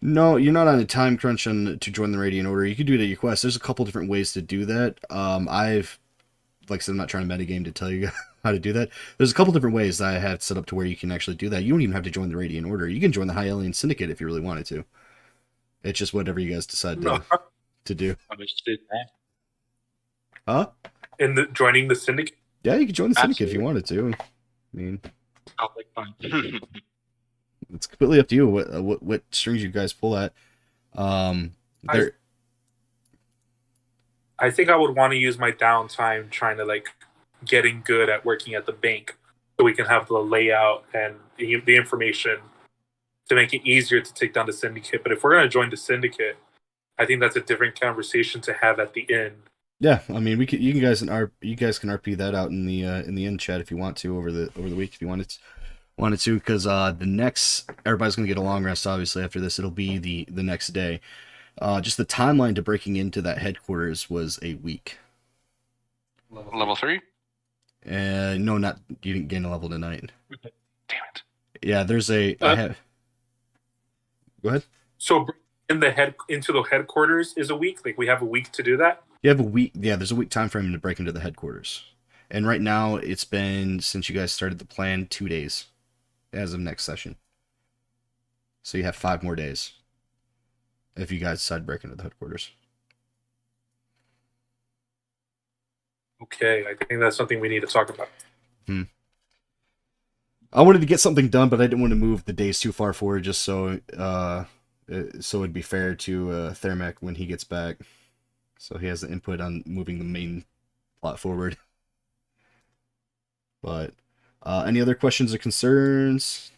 No, you're not on a time crunch to join the Radiant Order. You can do it at your quest. There's a couple different ways to do that. Like I said, I'm not trying to metagame to tell you how to do that. There's a couple different ways that I have set up to where you can actually do that. You don't even have to join the Radiant Order. You can join the High Alien Syndicate if you really wanted to. It's just whatever you guys decide to do. Huh? In the joining the Syndicate. Yeah, you can join the Syndicate if you Absolutely. wanted to. I mean, Sounds like fun. it's completely up to you what strings you guys pull at. There. I think I would want to use my downtime trying to like getting good at working at the bank, so we can have the layout and the information to make it easier to take down the Syndicate. But if we're gonna join the Syndicate, I think that's a different conversation to have at the end. Yeah, I mean, you guys can RP that out in the end chat if you want to over the week if you wanted to, because the next everybody's gonna get a long rest obviously after this. It'll be the next day. Just the timeline to breaking into that headquarters was a week. Level 3? No, not you didn't gain a level tonight. Damn it. Yeah, there's a. I have. Go ahead. So into the headquarters is a week. Like we have a week to do that. You have a week. Yeah, there's a week time frame to break into the headquarters, and right now it's been since you guys started the plan 2 days, as of next session. So you have 5 more days. If you guys decide to break into the headquarters. Okay, I think that's something we need to talk about. I wanted to get something done, but I didn't want to move the days too far forward, just so it'd be fair to Thermac when he gets back, so he has the input on moving the main plot forward. But any other questions or concerns?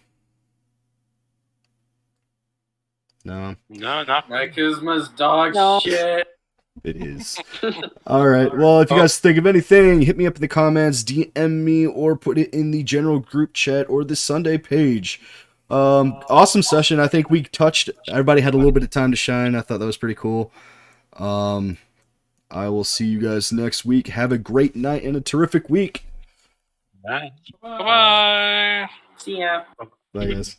No, No, not Kuzma's dog No. shit. it is. All right. Well, if you guys think of anything, hit me up in the comments, DM me, or put it in the general group chat or the Sunday page. Awesome session. I think we touched. Everybody had a little bit of time to shine. I thought that was pretty cool. I will see you guys next week. Have a great night and a terrific week. Bye. Bye-bye. See ya. Bye, guys.